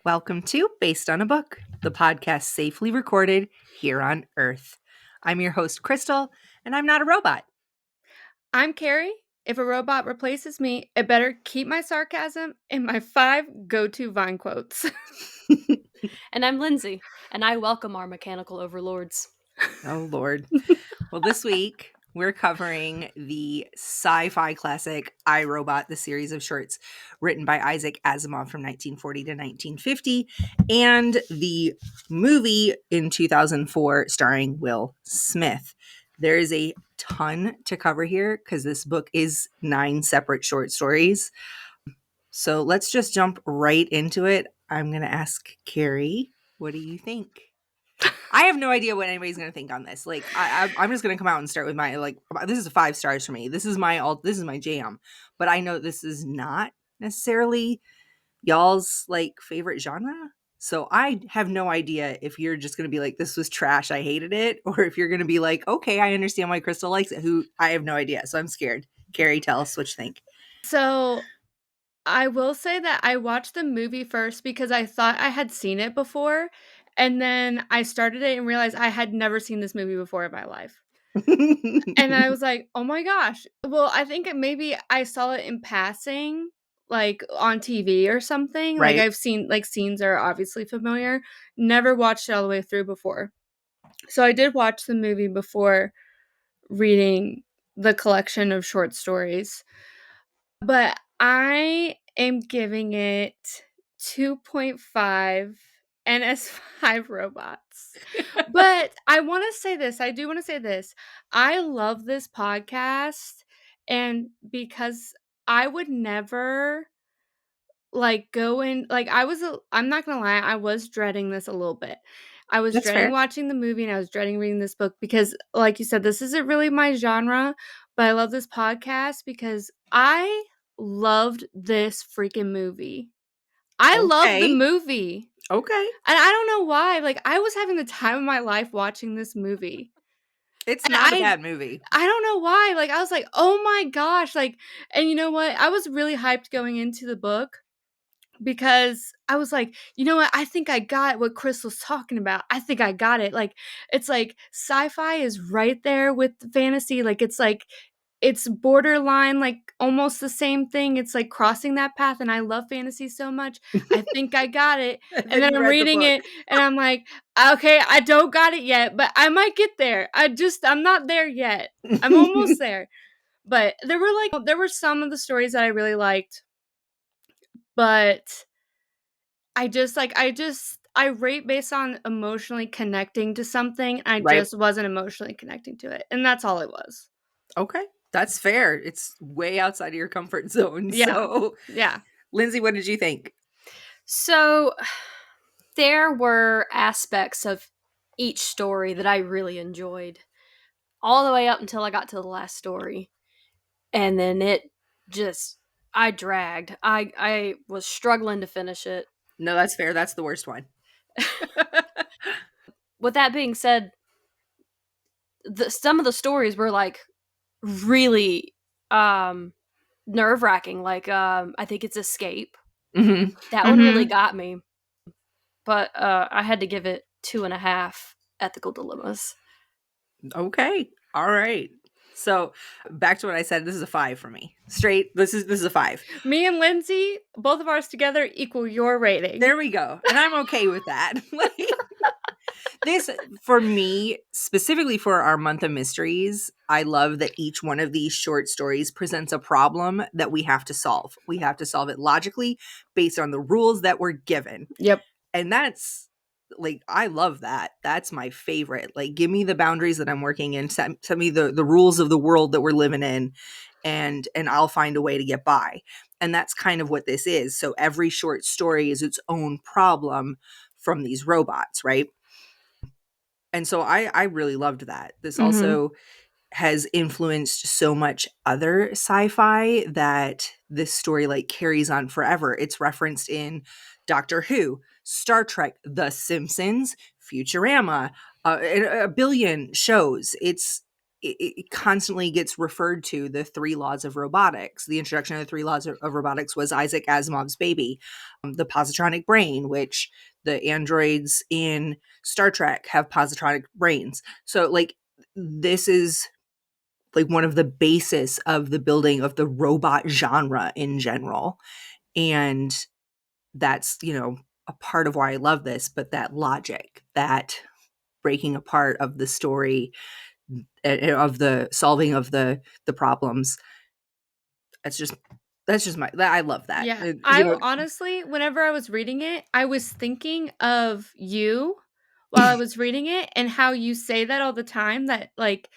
Welcome to Based on a Book, the podcast safely recorded here on Earth. I'm your host, Crystal, and I'm not a robot. I'm Keri. If a robot replaces me, it better keep my sarcasm in my 5 go-to Vine quotes. And I'm Lindsey, and I welcome our mechanical overlords. Oh, Lord. Well, this week we're covering the sci-fi classic I, Robot, the series of shorts written by Isaac Asimov from 1940 to 1950, and the movie in 2004 starring Will Smith. There is a ton to cover here because this book is 9 separate short stories. So let's just jump right into it. I'm going to ask Keri, what do you think? I have no idea what anybody's going to think on this. Like, I'm just going to come out and start with my, this is 5 stars for me. This is my jam. But I know this is not necessarily y'all's, favorite genre. So I have no idea if you're just going to be like, this was trash, I hated it. Or if you're going to be like, okay, I understand why Crystal likes it. I have no idea. So I'm scared. Keri, tell us what you think. So, I will say that I watched the movie first because I thought I had seen it before, and then I started it and realized I had never seen this movie before in my life. And I was like, "Oh my gosh." Well, I think maybe I saw it in passing, like, on TV or something. Like, Right. I've seen scenes are obviously familiar. Never watched it all the way through before. So, I did watch the movie before reading the collection of short stories. But I am giving it 2.5 NS5 robots. But I do want to say this. I love this podcast, and because I would never go in I'm not gonna lie, I was dreading this a little bit. I was That's dreading fair. watching the movie, and I was dreading reading this book because, like you said, this isn't really my genre, but I love this podcast because I loved this freaking movie. I love the Okay. movie. Okay. And I don't know why. I was having the time of my life watching this movie. It's And not a bad movie. I don't know why. I was like, "Oh my gosh." And you know what? I was really hyped going into the book because I was like, "You know what? I think I got what Crystal's talking about. I think I got it." It's like sci-fi is right there with fantasy. It's borderline, almost the same thing. It's like crossing that path, and I love fantasy so much. I think I got it. And And then then you I'm read the reading book. it, and I'm like, "Okay, I don't got it yet, but I might get there. I'm not there yet. I'm almost there." But there were some of the stories that I really liked, but I rate based on emotionally connecting to something. I Right. just wasn't emotionally connecting to it, and that's all it was. Okay. That's fair. It's way outside of your comfort zone. Yeah. So, Yeah. Lindsey, what did you think? So, there were aspects of each story that I really enjoyed, all the way up until I got to the last story. And then I dragged. I was struggling to finish it. No, that's fair. That's the worst one. With that being said, some of the stories were really nerve-wracking. I think it's Escape. Mm-hmm. That one really got me. But I had to give it 2.5 ethical dilemmas. Okay. All right. So back to what I said. This is a 5 for me. Straight. This is a 5. Me and Lindsey, both of ours together equal your rating. There we go. And I'm okay with that. This, for me, specifically for our month of mysteries, I love that each one of these short stories presents a problem that we have to solve. We have to solve it logically based on the rules that we're given. Yep. And that's I love that. That's my favorite. Give me the boundaries that I'm working in. Set me the rules of the world that we're living in, and I'll find a way to get by. And that's kind of what this is. So every short story is its own problem from these robots, right? And so I really loved that. This also has influenced so much other sci-fi that this story carries on forever. It's referenced in Doctor Who, Star Trek, The Simpsons, Futurama, a billion shows. it constantly gets referred to the Three Laws of Robotics. The introduction of the Three Laws of Robotics was Isaac Asimov's baby. The positronic brain, which the androids in Star Trek have positronic brains. So like this is like one of the basis of the building of the robot genre in general. And that's, you know, a part of why I love this, but that logic, that breaking apart of the story, of the solving of the problems, that's just my, I love that. Yeah, You know, honestly, whenever I was reading it, I was thinking of you while I was reading it, and how you say that all the time, that, like,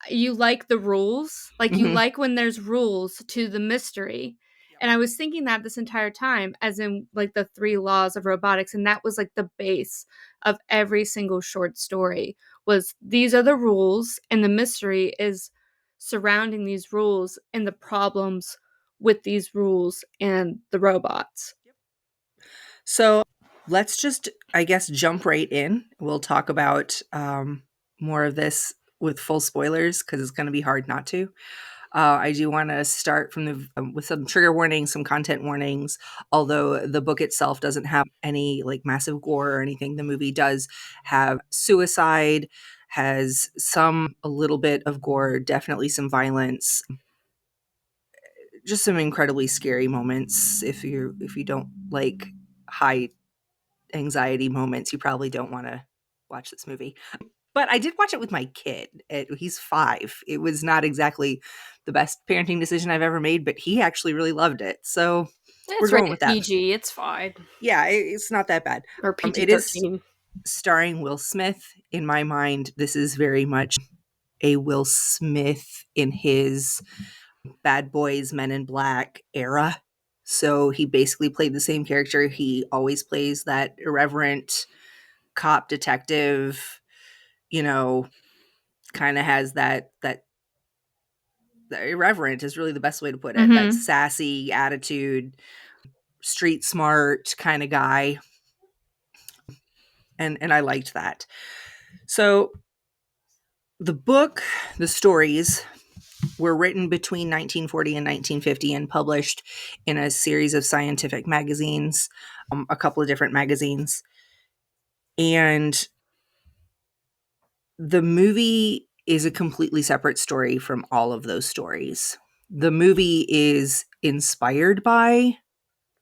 you like the rules, like, you mhm. like when there's rules to the mystery, and I was thinking that this entire time, as in, like, the 3 laws of robotics, and that was, like, the base of every single short story, was these are the rules, and the mystery is surrounding these rules and the problems with these rules and the robots. So let's just, I guess, jump right in. We'll talk about more of this with full spoilers because it's going to be hard not to. I do want to start from the with some trigger warnings, some content warnings. Although the book itself doesn't have any like massive gore or anything, the movie does have suicide, has some a little bit of gore, definitely some violence, just some incredibly scary moments. If you don't like high anxiety moments, you probably don't want to watch this movie. But I did watch it with my kid. He's 5. It was not exactly the best parenting decision I've ever made, but he actually really loved it. So we're It's going rated with that. PG. It's fine. Yeah, it's not that bad. Or PG It is 13. starring Will Smith. In my mind, this is very much a Will Smith in his Bad Boys, Men in Black era. So he basically played the same character. He always plays that irreverent cop detective, you know, kind of has that irreverent is really the best way to put it. That Mhm. sassy attitude, street smart kind of guy. And I liked that. So the book, the stories were written between 1940 and 1950 and published in a series of scientific magazines, a couple of different magazines. And the movie is a completely separate story from all of those stories. The movie is inspired by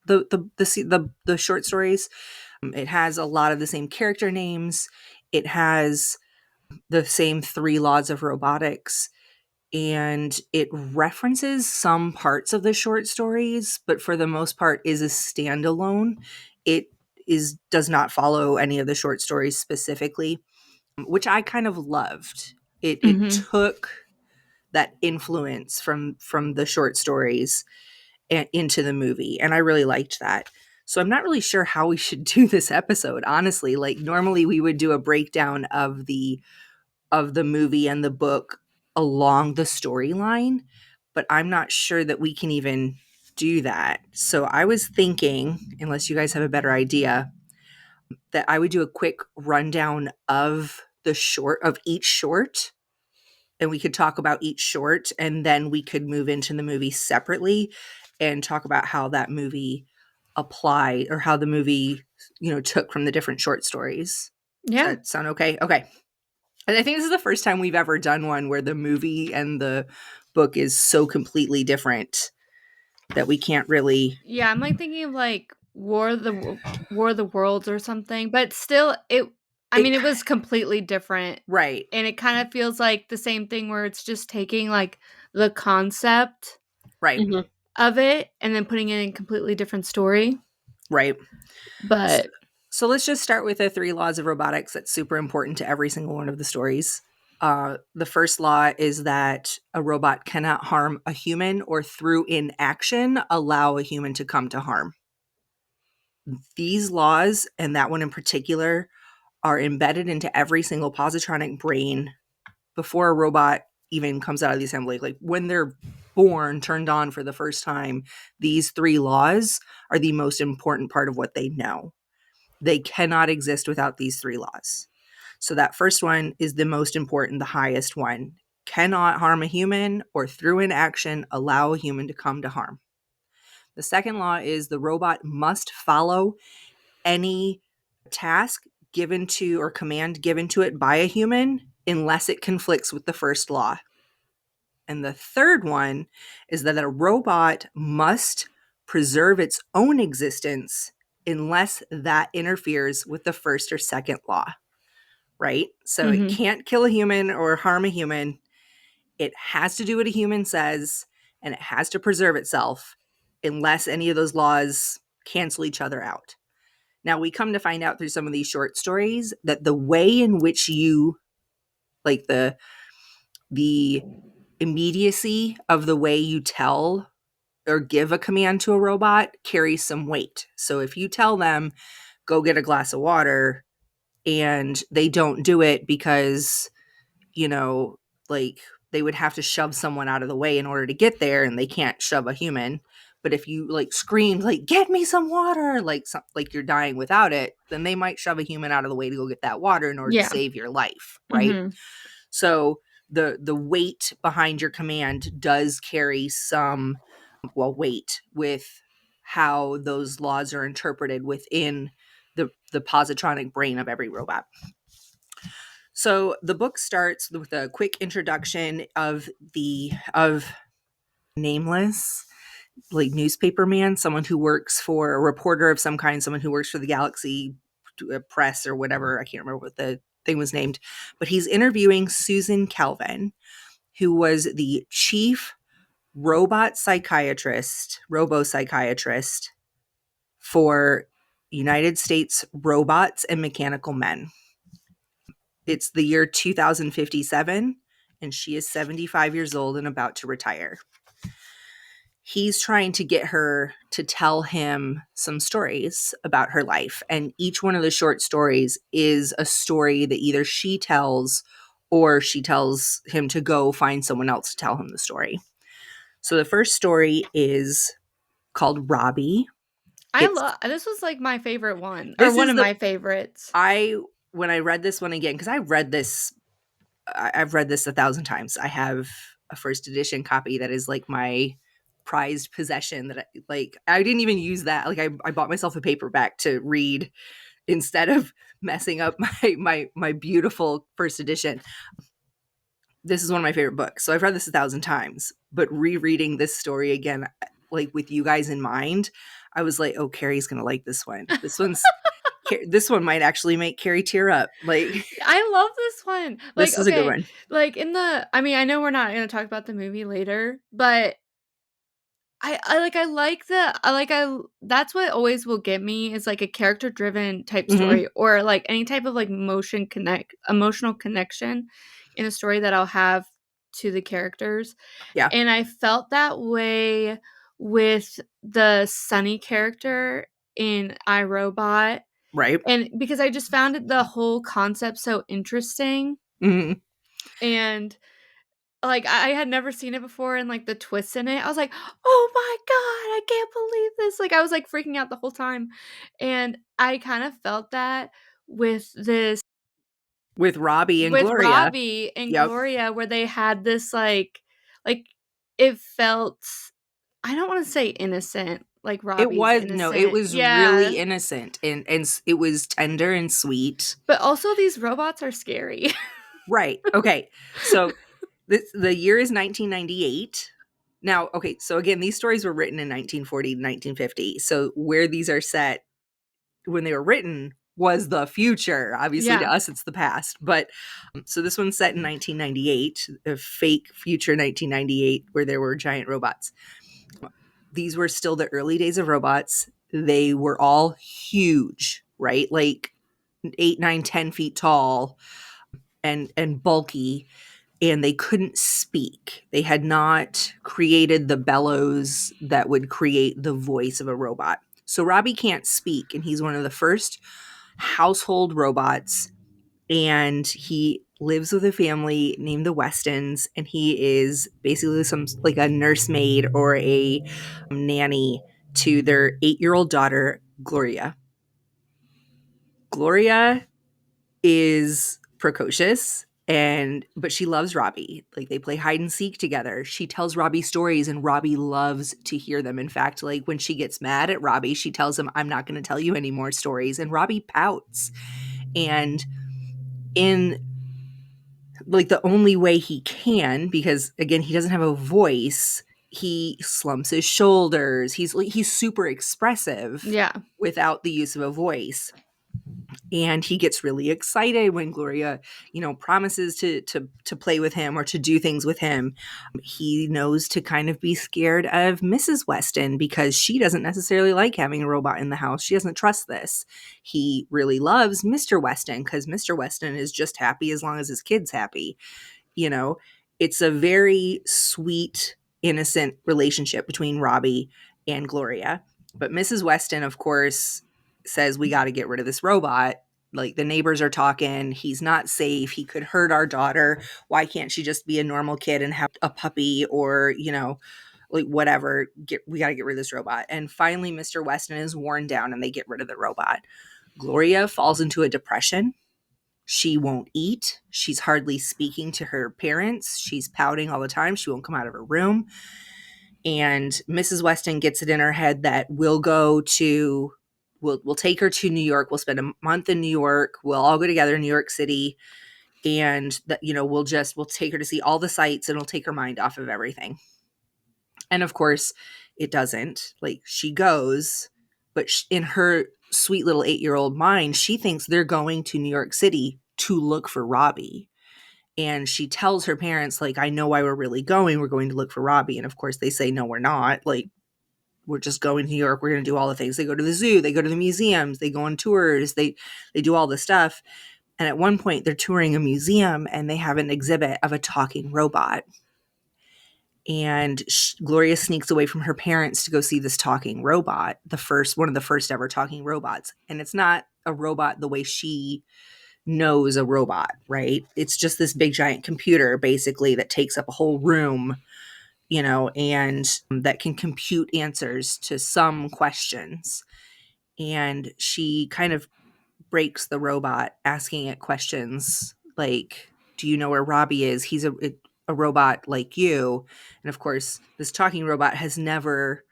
the short stories. It has a lot of the same character names. It has the same 3 laws of robotics, and it references some parts of the short stories, but for the most part is a standalone. It does not follow any of the short stories specifically, which I kind of loved. It Mhm. took that influence from the short stories into the movie, and I really liked that. So I'm not really sure how we should do this episode, honestly. Like normally we would do a breakdown of the movie and the book along the storyline, but I'm not sure that we can even do that. So I was thinking, unless you guys have a better idea, that I would do a quick rundown of each short, and we could talk about each short, and then we could move into the movie separately and talk about how that movie applied, or how the movie, you know, took from the different short stories. Does Yeah. that sound okay? Okay. And I think this is the first time we've ever done one where the movie and the book is so completely different that we can't really. Yeah, I'm, like, thinking of, like, War of the Worlds or something, but still, I It mean, it was completely different, right, and it kinda feels like the same thing where it's just taking, like, the concept right, Mhm. of it and then putting it in a completely different story, right. So, but so let's just start with the 3 laws of robotics that's super important to every single one of the stories. The first law is that a robot cannot harm a human or through inaction allow a human to come to harm. These laws, and that one in particular, are embedded into every single positronic brain before a robot even comes out of the assembly. Like when they're born, turned on for the first time, these 3 laws are the most important part of what they know. They cannot exist without these 3 laws. So that first one is the most important, the highest one. cannot harm a human or through inaction allow a human to come to harm. The second law is the robot must follow any task given to or command given to it by a human unless it conflicts with the first law. And the third one is that a robot must preserve its own existence unless that interferes with the first or second law, right? So it can't kill a human or harm a human. It has to do what a human says, and it has to preserve itself unless any of those laws cancel each other out. Now, we come to find out through some of these short stories that the way in which you, like the immediacy of the way you tell or give a command to a robot carries some weight. So if you tell them, go get a glass of water, and they don't do it because, you know, like they would have to shove someone out of the way in order to get there, and they can't shove a human. But if you like scream, like, get me some water, like you're dying without it, then they might shove a human out of the way to go get that water in order to save your life, right? So the weight behind your command does carry some weight with how those laws are interpreted within the positronic brain of every robot. So the book starts with a quick introduction of nameless, like, newspaper man, someone who works for a reporter of some kind, someone who works for the Galaxy Press or whatever. I can't remember what the thing was named, but he's interviewing Susan Calvin, who was the chief robo-psychiatrist for United States Robots and Mechanical Men. It's the year 2057, and she is 75 years old and about to retire. He's trying to get her to tell him some stories about her life, and each one of the short stories is a story that either she tells or she tells him to go find someone else to tell him the story. So the first story is called Robbie. I love this. Was like my favorite one, or This one is of my favorites. When I read this one again, because I've read this 1,000 times. I have a first edition copy that is like my prized possession that I didn't even use that. Like I bought myself a paperback to read instead of messing up my beautiful first edition. This is one of my favorite books. So I've read this 1,000 times, but rereading this story again, like with you guys in mind, I was like, oh, Keri's going to like this one. This one might actually make Keri tear up. Like, I love this one. Like, this is a good one. Like I mean, I know we're not going to talk about the movie later, but that's what always will get me is like a character driven type story, or like any type of like emotional connection in a story that I'll have to the characters. Yeah. And I felt that way with the Sunny character in iRobot. Right. And because I just found the whole concept so interesting. And like I had never seen it before, and like the twists in it, I was like, oh my god, I can't believe this. Like I was like freaking out the whole time. And I kind of felt that with Robbie and Gloria. Robbie and Gloria, where they had this like it felt, I don't want to say innocent, like Robbie's innocent. It was really innocent, and it was tender and sweet. But also these robots are scary. Right. Okay. So the year is 1998. Now, okay, so again, these stories were written in 1940 to 1950. So where these are set when they were written was the future. Obviously, to us, it's the past. But so this one's set in 1998, a fake future 1998, where there were giant robots. These were still the early days of robots. They were all huge, right? Like 8, 9, 10 feet tall and bulky. And they couldn't speak. They had not created the bellows that would create the voice of a robot. So Robbie can't speak, and he's one of the first household robots, and he lives with a family named the Westons, and he is basically like a nursemaid or a nanny to their 8-year-old daughter, Gloria. Gloria is precocious. But she loves Robbie. Like, they play hide and seek together. She tells Robbie stories, and Robbie loves to hear them. In fact, like, when she gets mad at Robbie, she tells him, I'm not going to tell you any more stories. And Robbie pouts. And in like the only way he can, because again, he doesn't have a voice, he slumps his shoulders. He's super expressive Yeah. without the use of a voice. And he gets really excited when Gloria, promises to play with him or to do things with him. He knows to kind of be scared of Mrs. Weston because she doesn't necessarily like having a robot in the house. She doesn't trust this. He really loves Mr. Weston because Mr. Weston is just happy as long as his kid's happy. It's a very sweet, innocent relationship between Robbie and Gloria. But Mrs. Weston, of course, says, we got to get rid of this robot. Like, the neighbors are talking. He's not safe. He could hurt our daughter. Why can't she just be a normal kid and have a puppy or, like, whatever? We got to get rid of this robot. And finally, Mr. Weston is worn down and they get rid of the robot. Gloria falls into a depression. She won't eat. She's hardly speaking to her parents. She's pouting all the time. She won't come out of her room. And Mrs. Weston gets it in her head that we'll take her to New York. We'll spend a month in New York. We'll all go together in New York City. And that, we'll take her to see all the sights, and it'll take her mind off of everything. And of course, it doesn't. Like, she goes, but in her sweet little 8-year-old mind, she thinks they're going to New York City to look for Robbie. And she tells her parents, like, I know why we're really going. We're going to look for Robbie. And of course, they say, no, we're not. Like, we're just going to New York. We're going to do all the things. They go to the zoo. They go to the museums. They go on tours. They do all the stuff. And at one point, they're touring a museum, and they have an exhibit of a talking robot. And Gloria sneaks away from her parents to go see this talking robot, one of the first ever talking robots. And it's not a robot the way she knows a robot, right? It's just this big giant computer, basically, that takes up a whole room, and that can compute answers to some questions. And she kind of breaks the robot, asking it questions like, do you know where Robbie is? He's a robot like you. And of course, this talking robot has never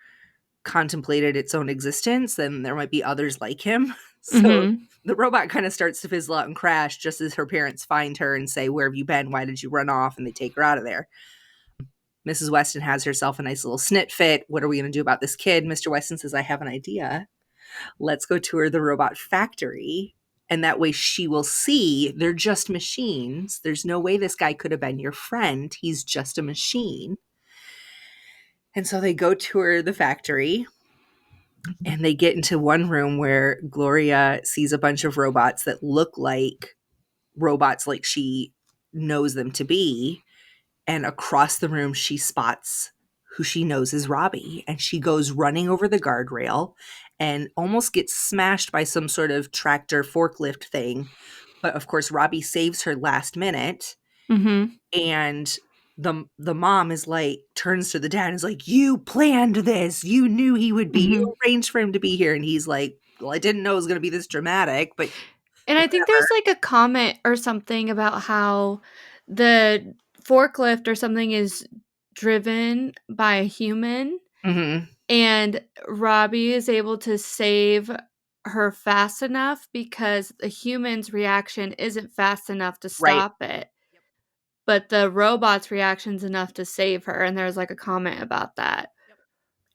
contemplated its own existence, and there might be others like him. So the robot kind of starts to fizzle out and crash just as her parents find her and say, where have you been? Why did you run off? And they take her out of there. Mrs. Weston has herself a nice little snit fit. What are we going to do about this kid? Mr. Weston says, I have an idea. Let's go tour the robot factory. And that way she will see they're just machines. There's no way this guy could have been your friend. He's just a machine. And so they go tour the factory, and they get into one room where Gloria sees a bunch of robots that look like robots like she knows them to be. And across the room, she spots who she knows is Robbie. And she goes running over the guardrail and almost gets smashed by some sort of tractor forklift thing. But of course, Robbie saves her last minute. And the mom is like, turns to the dad and is like, you planned this. You knew he would be, you arranged for him to be here. And he's like, well, I didn't know it was going to be this dramatic, but. And I think there's like a comment or something about how the forklift or something is driven by a human. And Robbie is able to save her fast enough because the human's reaction isn't fast enough to stop it. But the robot's reaction's enough to save her. And there's like a comment about that.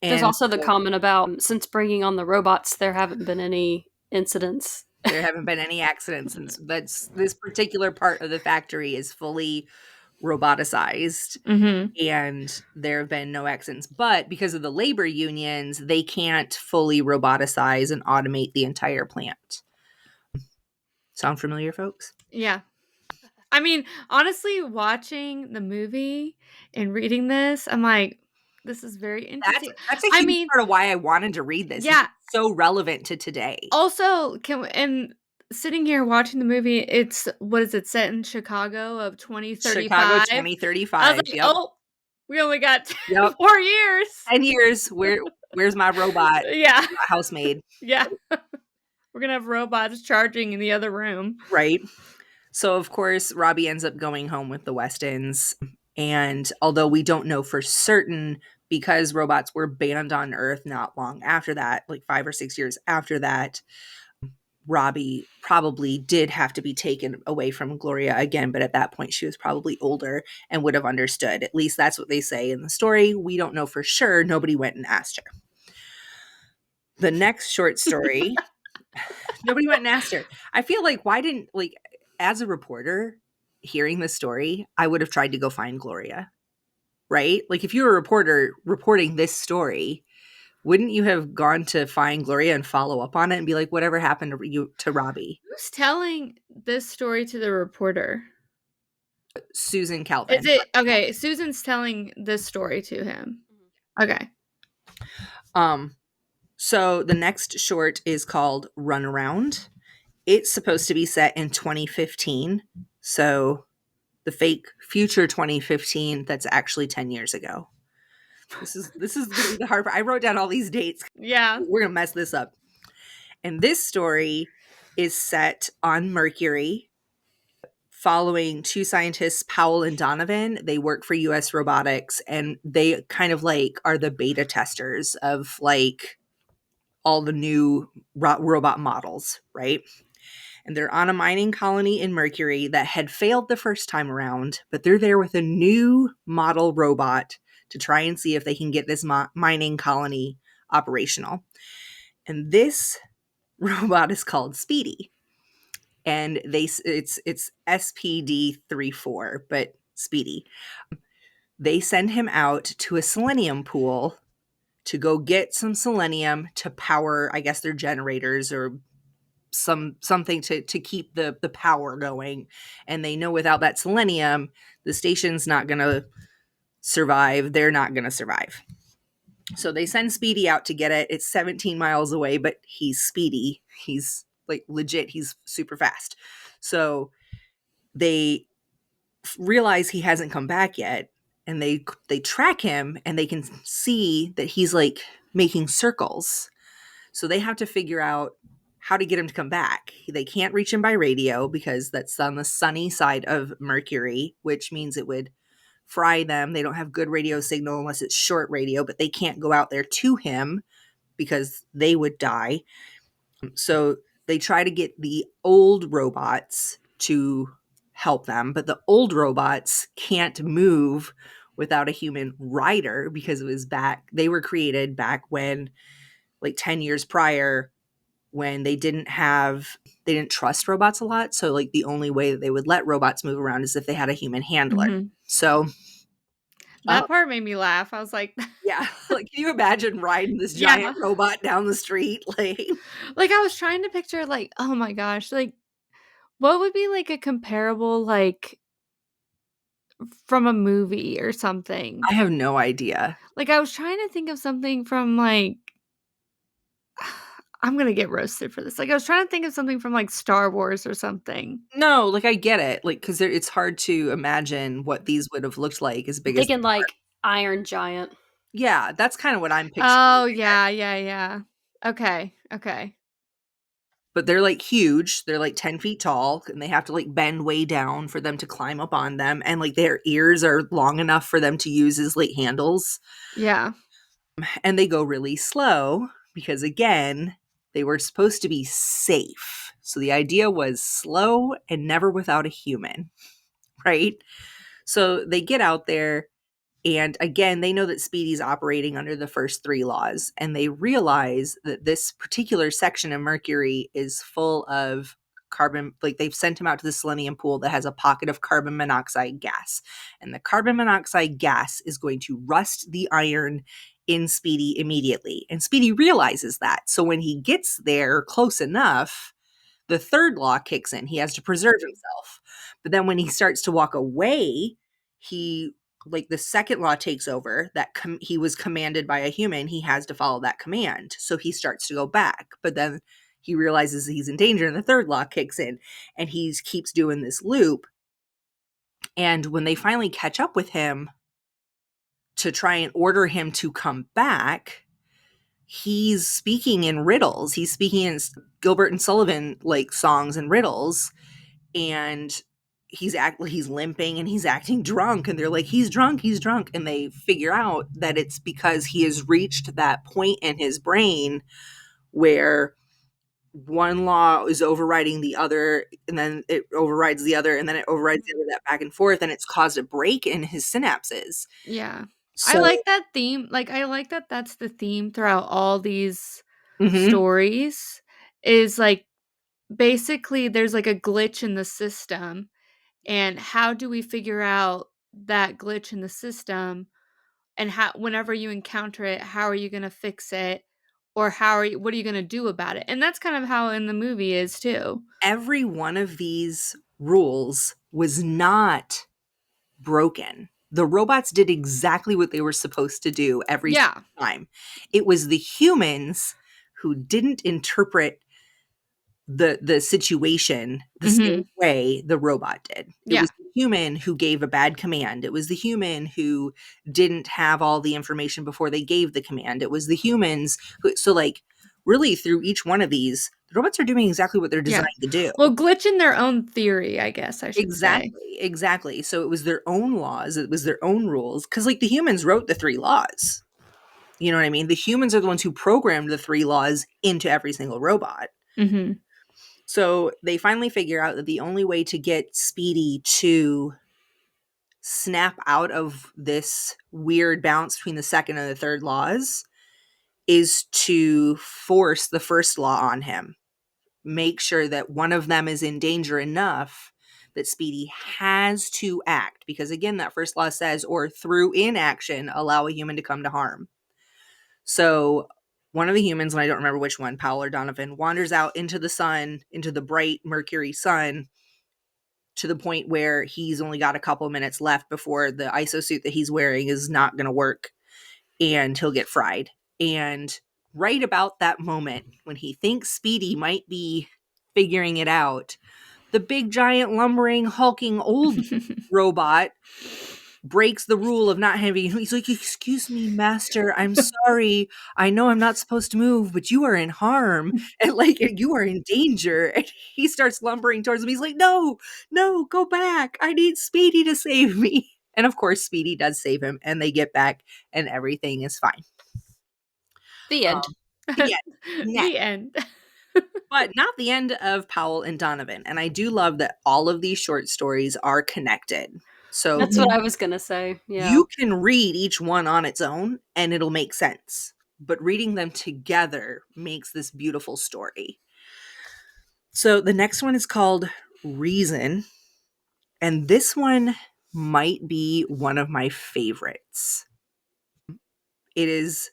There's also the comment about, since bringing on the robots, there haven't been any incidents. There haven't been any accidents. And this particular part of the factory is fully roboticized. And there have been no accidents. But because of the labor unions, they can't fully roboticize and automate the entire plant. Sound familiar, folks? Yeah. I mean, honestly, watching the movie and reading this, I'm like, this is very interesting. That's a huge part of why I wanted to read this. Yeah. It's so relevant to today. Also, and sitting here watching the movie, it's, what is it, set in Chicago of 2035? Chicago 2035. I was like, oh, we only got 4 years. 10 years. Where's my robot? Yeah. My housemaid. Yeah. We're going to have robots charging in the other room. Right. So, of course, Robbie ends up going home with the Westons. And although we don't know for certain, because robots were banned on Earth not long after that, like 5 or 6 years after that, Robbie probably did have to be taken away from Gloria again. But at that point, she was probably older and would have understood. At least that's what they say in the story. We don't know for sure. Nobody went and asked her. The next short story, nobody went and asked her. I feel like, why didn't, like, as a reporter hearing this story, I would have tried to go find Gloria, right? Like, if you were a reporter reporting this story, wouldn't you have gone to find Gloria and follow up on it and be like, whatever happened to Robbie? Who's telling this story to the reporter? Susan Calvin. Is it okay? Susan's telling this story to him. Okay. So the next short is called Runaround. It's supposed to be set in 2015. So the fake future 2015 that's actually 10 years ago. This is gonna be the hard part. I wrote down all these dates. Yeah. We're gonna mess this up. And this story is set on Mercury, following two scientists, Powell and Donovan. They work for US Robotics, and they kind of like are the beta testers of like all the new robot models, right? And they're on a mining colony in Mercury that had failed the first time around, but they're there with a new model robot to try and see if they can get this mining colony operational. And this robot is called Speedy. And it's SPD-34, but Speedy. They send him out to a selenium pool to go get some selenium to power, I guess, their generators or something to keep the power going. And they know without that selenium, the station's not going to survive. They're not going to survive. So they send Speedy out to get it. It's 17 miles away, but he's Speedy. He's like legit. He's super fast. So they realize he hasn't come back yet, and they track him, and they can see that he's like making circles. So they have to figure out how to get him to come back. They can't reach him by radio because that's on the sunny side of Mercury, which means it would fry them. They don't have good radio signal unless it's short radio, but they can't go out there to him because they would die. So they try to get the old robots to help them, but the old robots can't move without a human rider because it was back. They were created back when, like 10 years prior, when they didn't trust robots a lot. So like the only way that they would let robots move around is if they had a human handler. Mm-hmm. So that part made me laugh. I was like, yeah, like, can you imagine riding this giant robot down the street? Like I was trying to picture, like, oh my gosh, like what would be like a comparable, like from a movie or something? I have no idea. Like I was trying to think of something from like, I'm gonna get roasted for this. Like I was trying to think of something from like Star Wars or something. No, like I get it, like because it's hard to imagine what these would have looked like as big as Thinking like Iron Giant. Yeah, that's kind of what I'm picturing. Oh yeah. Okay. But they're like huge. They're like 10 feet tall, and they have to like bend way down for them to climb up on them. And like their ears are long enough for them to use as like handles. Yeah. And they go really slow because, again, they were supposed to be safe. So the idea was slow and never without a human, right? So they get out there, and again, they know that Speedy's operating under the first three laws, and they realize that this particular section of Mercury is full of carbon, like they've sent him out to the selenium pool that has a pocket of carbon monoxide gas. And the carbon monoxide gas is going to rust the iron in Speedy immediately. And Speedy realizes that. So when he gets there close enough, the third law kicks in. He has to preserve himself. But then when he starts to walk away, the second law takes over, that he was commanded by a human. He has to follow that command. So he starts to go back. But then he realizes he's in danger, and the third law kicks in, and he keeps doing this loop. And when they finally catch up with him to try and order him to come back, he's speaking in riddles. He's speaking in Gilbert and Sullivan like songs and riddles. And he's limping and he's acting drunk, and they're like, he's drunk, and they figure out that it's because he has reached that point in his brain where one law is overriding the other, and then it overrides the other, and then it overrides the other, that back and forth, and it's caused a break in his synapses. Yeah. I So like that theme. Like, I like that that's the theme throughout all these mhm. stories is, like, basically there's, like, a glitch in the system, and how do we figure out that glitch in the system, and how whenever you encounter it, how are you gonna fix it, or what are you gonna do about it? And that's kind of how in the movie is too. Every one of these rules was not broken. The robots did exactly what they were supposed to do every Yeah. time. It was the humans who didn't interpret the situation the same Mhm. way the robot did. It Yeah. was the human who gave a bad command. It was the human who didn't have all the information before they gave the command. It was the humans who, so like, really through each one of these, the robots are doing exactly what they're Yeah. designed to do. Well, glitch in their own theory, I guess I should say. Exactly. So it was their own laws, it was their own rules, because like the humans wrote the three laws. You know what I mean? The humans are the ones who programmed the three laws into every single robot. Mhm. So they finally figure out that the only way to get Speedy to snap out of this weird balance between the second and the third laws is to force the first law on him. Make sure that one of them is in danger enough that Speedy has to act. Because again, that first law says, or through inaction, allow a human to come to harm. So one of the humans, and I don't remember which one, Powell or Donovan, wanders out into the sun, into the bright Mercury sun, to the point where he's only got a couple minutes left before the isosuit that he's wearing is not going to work and he'll get fried. And right about that moment, when he thinks Speedy might be figuring it out, the big, giant, lumbering, hulking old robot breaks the rule of not having. He's like, "Excuse me, master, I'm sorry. I know I'm not supposed to move, but you are in harm, and like you are in danger." And he starts lumbering towards him. He's like, "No, no, go back. I need Speedy to save me." And of course, Speedy does save him, and they get back, and everything is fine. The end. The end. Next. The end. But not the end of Powell and Donovan. And I do love that all of these short stories are connected. So That's what I was gonna say. Yeah. you can read each one on its own and it'll make sense. But reading them together makes this beautiful story. So the next one is called Reason. And this one might be one of my favorites. It is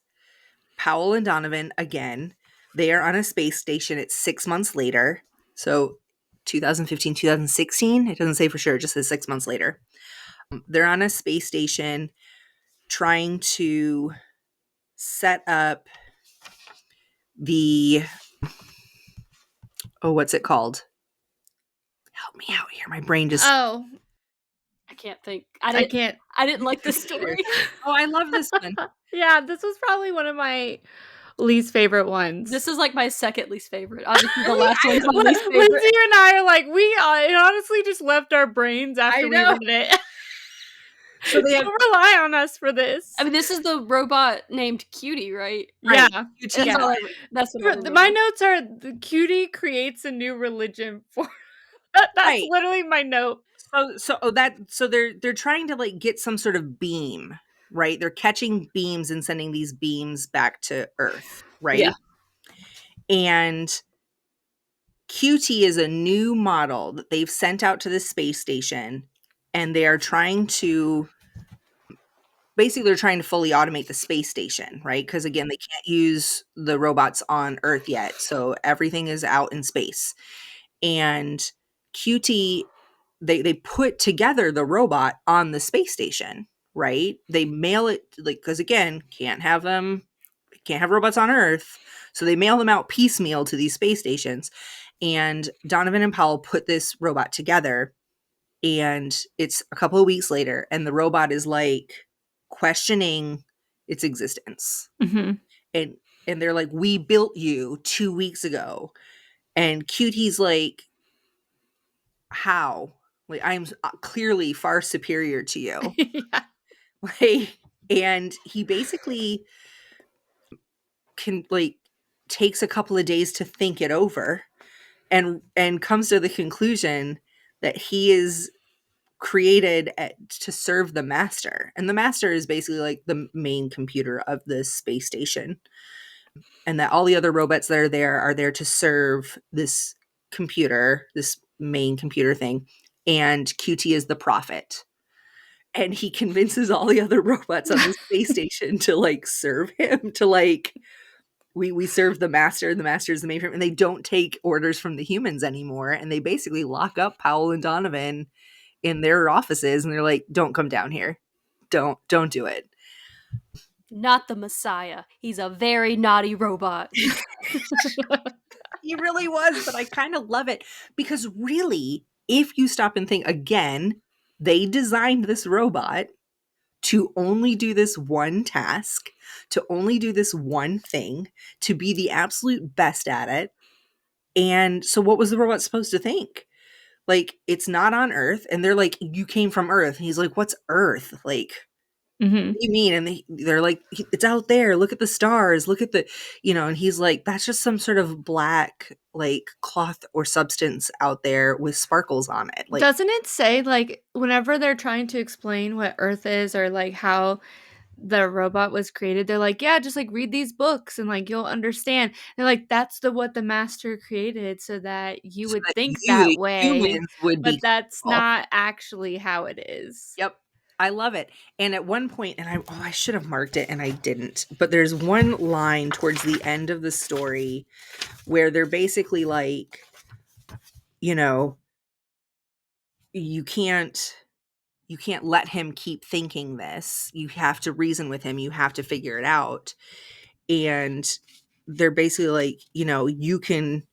Powell and Donovan again. They are on a space station. It's 6 months later. So 2015, 2016. It doesn't say for sure, it just says 6 months later. They're on a space station trying to set up the what's it called? Help me out here. My brain just Oh, I can't think. I can't. I didn't like this story. Oh, I love this one. Yeah, this was probably one of my least favorite ones. This is like my second least favorite. Obviously, the Really? last one's my least Lindsay favorite. and I are like, it honestly just left our brains after we know. read it. So they have Don't rely on us for this. I mean, this is the robot named Cutie, right? right, Yeah. QT. That's all that's what I remember. My notes are the cutie creates a new religion for that's Right. literally my note. So they're trying to like get some sort of beam, right? They're catching beams and sending these beams back to Earth, right? Yeah. And QT is a new model that they've sent out to the space station, and they are trying to basically they're trying to fully automate the space station, right? Because again, they can't use the robots on Earth yet, so everything is out in space. And QT, they put together the robot on the space station, right? They mail it like because again, can't have robots on Earth, so they mail them out piecemeal to these space stations. And Donovan and Powell put this robot together, and it's a couple of weeks later, and the robot is like questioning its existence. Mm-hmm. And they're like, "We built you 2 weeks ago." And Cutie's like, "How?" Like, I'm clearly far superior to you. Yeah. Like, and he basically can, like, takes a couple of days to think it over and comes to the conclusion that he is created to serve the master. And the master is basically like the main computer of this space station. And that all the other robots that are there to serve this computer, this main computer thing. And QT is the prophet. And he convinces all the other robots on the space station to like serve him, to like we serve the master, the master is the mainframe, and they don't take orders from the humans anymore. And they basically lock up Powell and Donovan in their offices, and they're like, don't come down here. Don't do it. Not the Messiah. He's a very naughty robot. He really was, but I kind of love it because really, if you stop and think again, they designed this robot to only do this one task, to only do this one thing, to be the absolute best at it. And so what was the robot supposed to think? Like, it's not on Earth. And they're like, you came from Earth. And he's like, what's Earth? Like, Mm-hmm. what do you mean? And they're like, it's out there. Look at the stars. Look at the, and he's like, that's just some sort of black, like, cloth or substance out there with sparkles on it. Like, Doesn't it say, like, whenever they're trying to explain what Earth is or, like, how the robot was created, they're like, yeah, just, like, read these books and, like, you'll understand. They're like, that's what the master created so that you so would that think you, that the way, humans, would but be that's comfortable. not actually how it is. Yep. I love it. And at one point, and I should have marked it and I didn't, but there's one line towards the end of the story where they're basically like, you know, you can't let him keep thinking this. You have to reason with him. You have to figure it out. And they're basically like, you can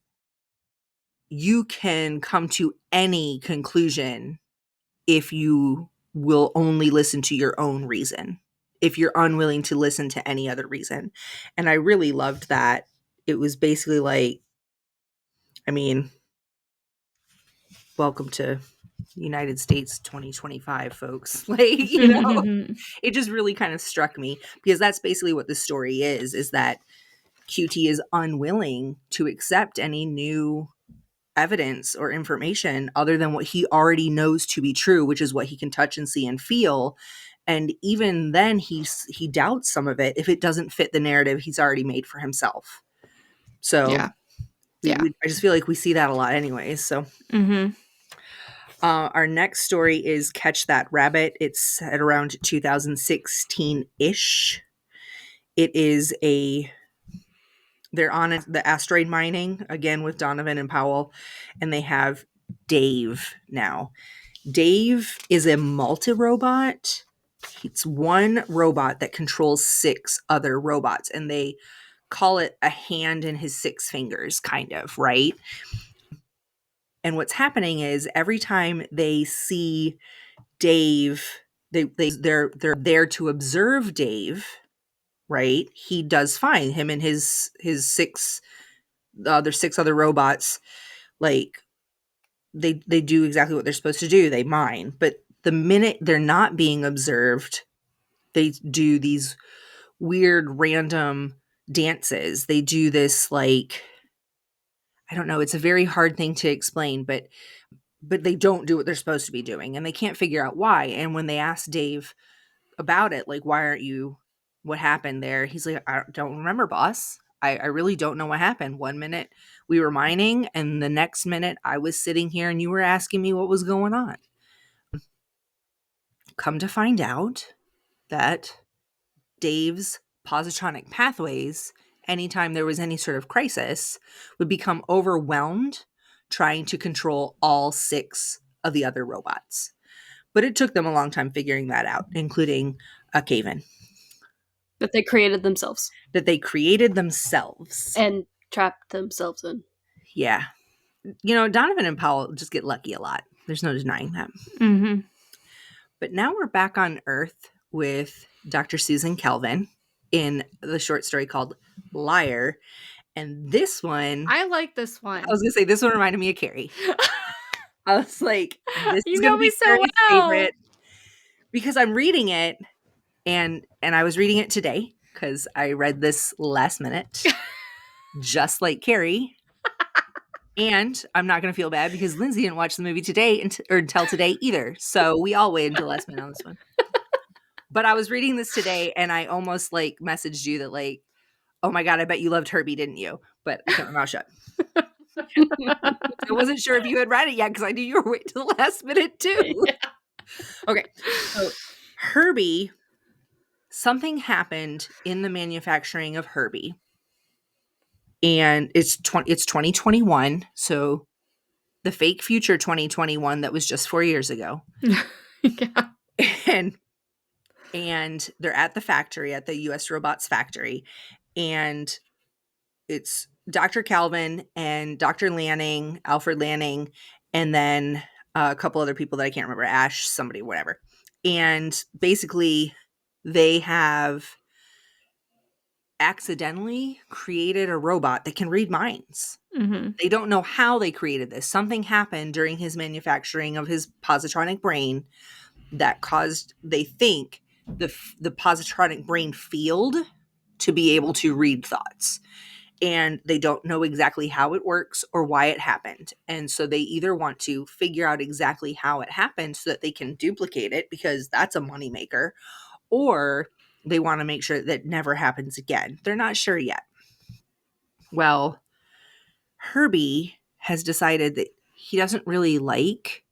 come to any conclusion if you will only listen to your own reason, if you're unwilling to listen to any other reason. And I really loved that. It was basically like, I mean, welcome to United States 2025, folks. Like, it just really kind of struck me because that's basically what the story is that QT is unwilling to accept any new evidence or information other than what he already knows to be true, which is what he can touch and see and feel. And even then he doubts some of it if it doesn't fit the narrative he's already made for himself. So Yeah. I just feel like we see that a lot anyways. So Mm-hmm. our next story is Catch That Rabbit. It's at around 2016-ish. It is they're on the asteroid mining again with Donovan and Powell, and they have Dave now. Dave is a multi-robot. It's one robot that controls 6 other robots, and they call it a hand in his 6 fingers, kind of, right? And what's happening is every time they see Dave, they're there to observe Dave, right? He does fine. Him and his 6 there's 6 other robots, like they do exactly what they're supposed to do. They mine. But the minute they're not being observed, they do these weird random dances. They do this, like, I don't know, it's a very hard thing to explain, but they don't do what they're supposed to be doing and they can't figure out why. And when they ask Dave about it, like, why aren't you, what happened there? He's like, I don't remember, boss. I really don't know what happened. One minute we were mining, and the next minute I was sitting here and you were asking me what was going on. Come to find out that Dave's positronic pathways, anytime there was any sort of crisis, would become overwhelmed trying to control all 6 of the other robots. But it took them a long time figuring that out, including a cave-in. That they created themselves. That they created themselves. And trapped themselves in. Yeah. Donovan and Powell just get lucky a lot. There's no denying that. Mm-hmm. But now we're back on Earth with Dr. Susan Kelvin in the short story called Liar. And this one, I like this one. I was going to say, this one reminded me of Keri. I was like, this You is going know to me be so Keri's well. favorite because I'm reading it and I was reading it today because I read this last minute, just like Keri. And I'm not going to feel bad because Lindsay didn't watch the movie today until today either. So we all waited until last minute on this one. But I was reading this today and I almost like messaged you that like, oh my God, I bet you loved Herbie, didn't you? But I kept my mouth shut. I wasn't sure if you had read it yet because I knew you were waiting till the last minute too. Yeah. Okay. So Herbie, something happened in the manufacturing of Herbie. And it's 2021. So the fake future 2021 that was just 4 years ago. Yeah. And they're at the factory, at the US Robots factory. And it's Dr. Calvin and Dr. Lanning, Alfred Lanning, and then a couple other people that I can't remember, Ash, somebody, whatever. And basically, they have accidentally created a robot that can read minds. Mm-hmm. They don't know how they created this. Something happened during his manufacturing of his positronic brain that caused, they think, the positronic brain field to be able to read thoughts. And they don't know exactly how it works or why it happened. And so they either want to figure out exactly how it happened so that they can duplicate it because that's a moneymaker, or they want to make sure that it never happens again. They're not sure yet. Well, Herbie has decided that he doesn't really like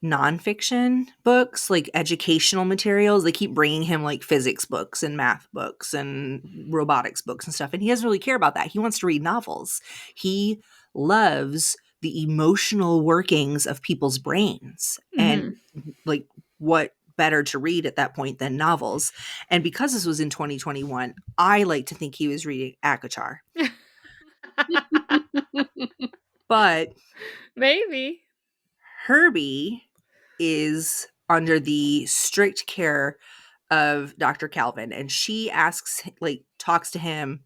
nonfiction books, like educational materials. They keep bringing him like physics books and math books and robotics books and stuff. And he doesn't really care about that. He wants to read novels. He loves the emotional workings of people's brains. Mm-hmm. And like, what better to read at that point than novels? And because this was in 2021, I like to think he was reading Akachar. But Maybe. Herbie is under the strict care of Dr. Calvin, and she talks to him,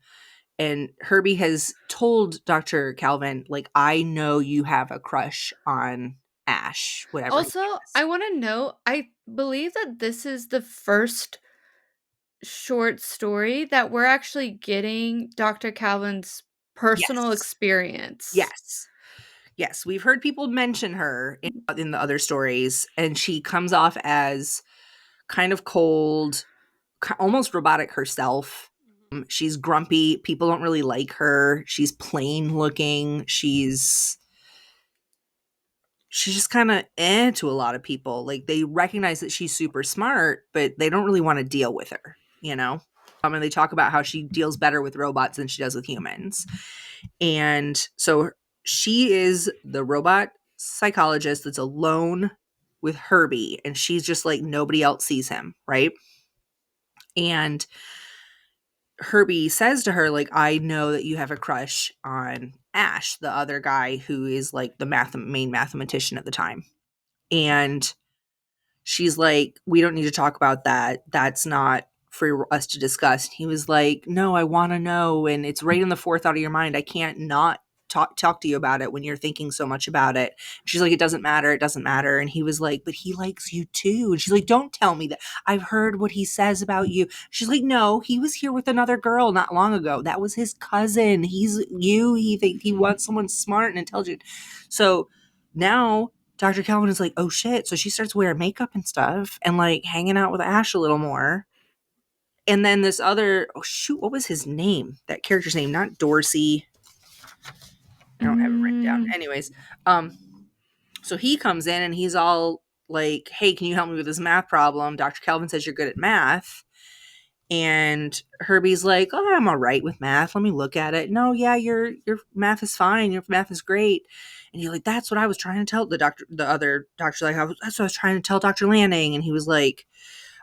and Herbie has told Dr. Calvin, like, I know you have a crush on Ash, whatever his Also, name I is. want to know, I believe that this is the first short story that we're actually getting Dr. Calvin's personal Yes. experience. Yes, we've heard people mention her in the other stories, and she comes off as kind of cold, almost robotic herself. She's grumpy. People don't really like her. She's plain looking. She's just kind of to a lot of people. Like, they recognize that she's super smart, but they don't really want to deal with her, you know? And they talk about how she deals better with robots than she does with humans. And so she is the robot psychologist that's alone with Herbie, and she's just like, nobody else sees him, right? And Herbie says to her, like, I know that you have a crush on Ash, the other guy who is like the main mathematician at the time. And she's like, we don't need to talk about that. That's not for us to discuss. And he was like, no, I want to know. And it's right in the forethought of your mind. I can't not talk to you about it when you're thinking so much about it. She's like, it doesn't matter. It doesn't matter. And he was like, but he likes you too. And she's like, don't tell me that. I've heard what he says about you. She's like, no, he was here with another girl not long ago. That was his cousin. He's you. He wants someone smart and intelligent. So now Dr. Calvin is like, oh shit. So she starts wearing makeup and stuff and like hanging out with Ash a little more. And then this other, oh shoot, what was his name? That character's name, not Dorsey. I don't have it written down. Anyways, so he comes in and he's all like, hey, can you help me with this math problem? Dr. Calvin says you're good at math. And Herbie's like, oh, I'm all right with math. Let me look at it. No, yeah, your math is fine. Your math is great. And he's like, that's what I was trying to tell the other doctor's like, that's what I was trying to tell Dr. Lanning. And he was like,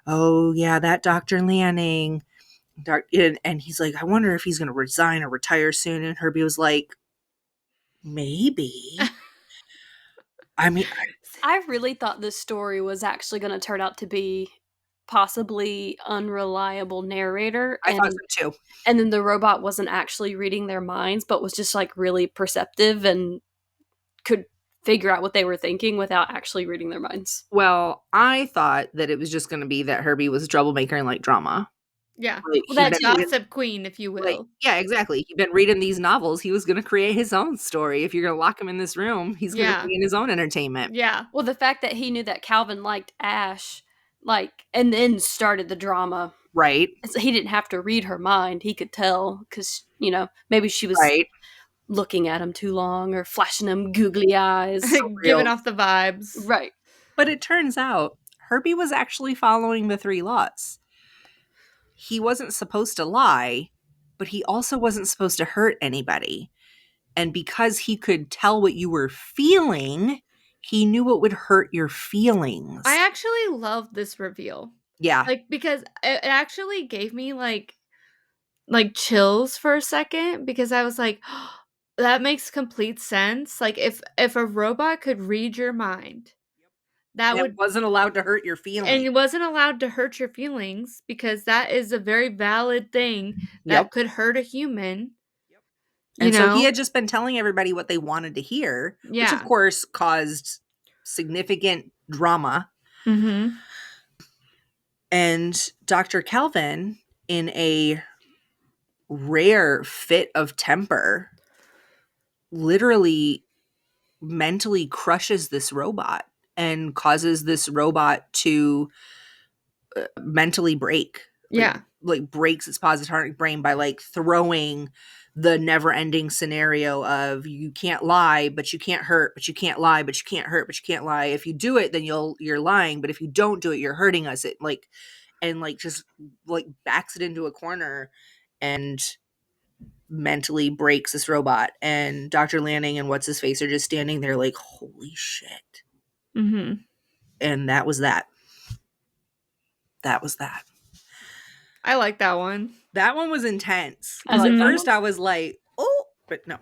oh yeah, that Dr. Lanning. And he's like, I wonder if he's going to resign or retire soon. And Herbie was like, maybe. I mean, I really thought this story was actually going to turn out to be possibly unreliable narrator, I thought so too. and then the robot wasn't actually reading their minds, but was just like really perceptive and could figure out what they were thinking without actually reading their minds. Well, I thought that it was just going to be that Herbie was a troublemaker and liked drama. Yeah. Like, Well, he'd that been too. reading, Gossip queen, if you like, will. yeah, exactly. He'd been reading these novels. He was going to create his own story. If you're going to lock him in this room, he's going to Yeah. be in his own entertainment. Yeah. Well, the fact that he knew that Calvin liked Ash, like, and then started the drama. Right. So he didn't have to read her mind. He could tell because, you know, maybe she was Right. looking at him too long or flashing him googly eyes. Giving real. off the vibes. Right. But it turns out Herbie was actually following the 3 laws. He wasn't supposed to lie, but he also wasn't supposed to hurt anybody. And because he could tell what you were feeling, he knew what would hurt your feelings. I actually love this reveal. Yeah. Like, because it actually gave me like chills for a second, because I was like, that makes complete sense. Like, if a robot could read your mind, that And would, it wasn't allowed to hurt your and feelings. it wasn't allowed to hurt your feelings, because that is a very valid thing that Yep. could hurt a human. And so he had just been telling everybody what they wanted to hear, which Yeah. of course caused significant drama. Mm-hmm. And Dr. Calvin, in a rare fit of temper, literally mentally crushes this robot and causes this robot to mentally break. Yeah. Like breaks its positonic brain by like throwing the never-ending scenario of you can't lie, but you can't hurt, but you can't lie, but you can't hurt, but you can't lie. If you do it, then you're lying, but if you don't do it, you're hurting us. It like, and like just like backs it into a corner and mentally breaks this robot. And Dr. Lanning and what's his face are just standing there like, holy shit. Mm-hmm. And that was that. That was that. I like that one. That one was intense. I like At that first one. I was like, oh, but no.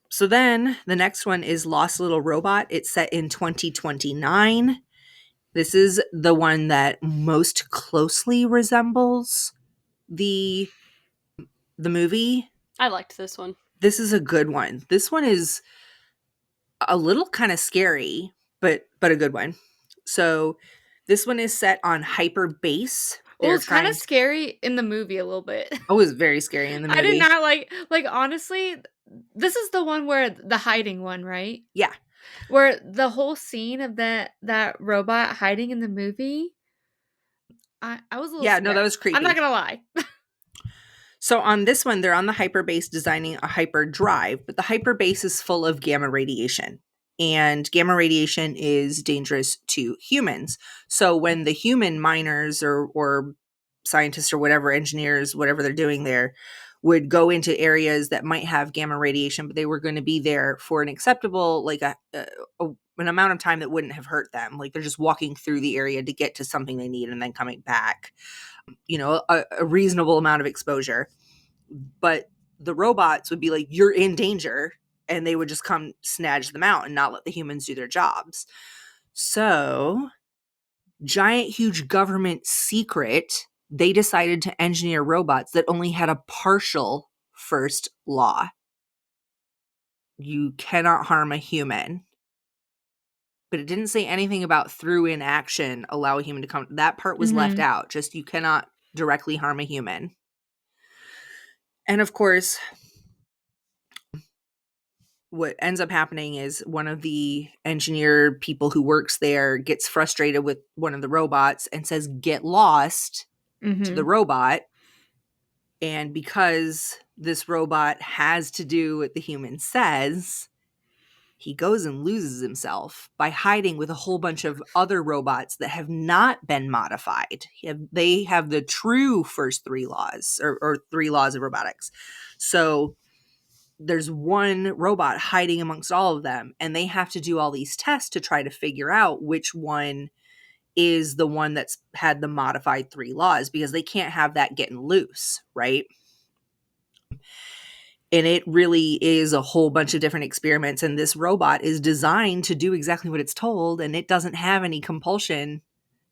So then the next one is Lost Little Robot. It's set in 2029. This is the one that most closely resembles the movie. I liked this one. This is a good one. This one is a little kind of scary, but a good one. So this one is set on hyperbase. Well, it's kind of scary in the movie a little bit. Oh, it was very scary in the movie. I did not like honestly, this is the one where the hiding one, right? Yeah. Where the whole scene of that robot hiding in the movie, I was a little Yeah, scared. no, that was creepy. I'm not gonna lie. So on this one, they're on the hyperbase designing a hyperdrive, but the hyperbase is full of gamma radiation. And gamma radiation is dangerous to humans. So when the human miners or scientists or whatever, engineers, whatever they're doing there, would go into areas that might have gamma radiation, but they were going to be there for an acceptable, like an amount of time that wouldn't have hurt them. Like they're just walking through the area to get to something they need and then coming back. You know, a reasonable amount of exposure. But the robots would be like, you're in danger. And they would just come snatch them out and not let the humans do their jobs. So, giant, huge government secret, they decided to engineer robots that only had a partial first law. You cannot harm a human. But it didn't say anything about through inaction, allow a human to come. That part was left out. Just you cannot directly harm a human. And of course, what ends up happening is one of the engineer people who works there gets frustrated with one of the robots and says, get lost to the robot. And because this robot has to do what the human says, he goes and loses himself by hiding with a whole bunch of other robots that have not been modified. They have the true first 3 laws or 3 laws of robotics. So there's one robot hiding amongst all of them, and they have to do all these tests to try to figure out which one is the one that's had the modified 3 laws, because they can't have that getting loose, right? And it really is a whole bunch of different experiments, and this robot is designed to do exactly what it's told, and it doesn't have any compulsion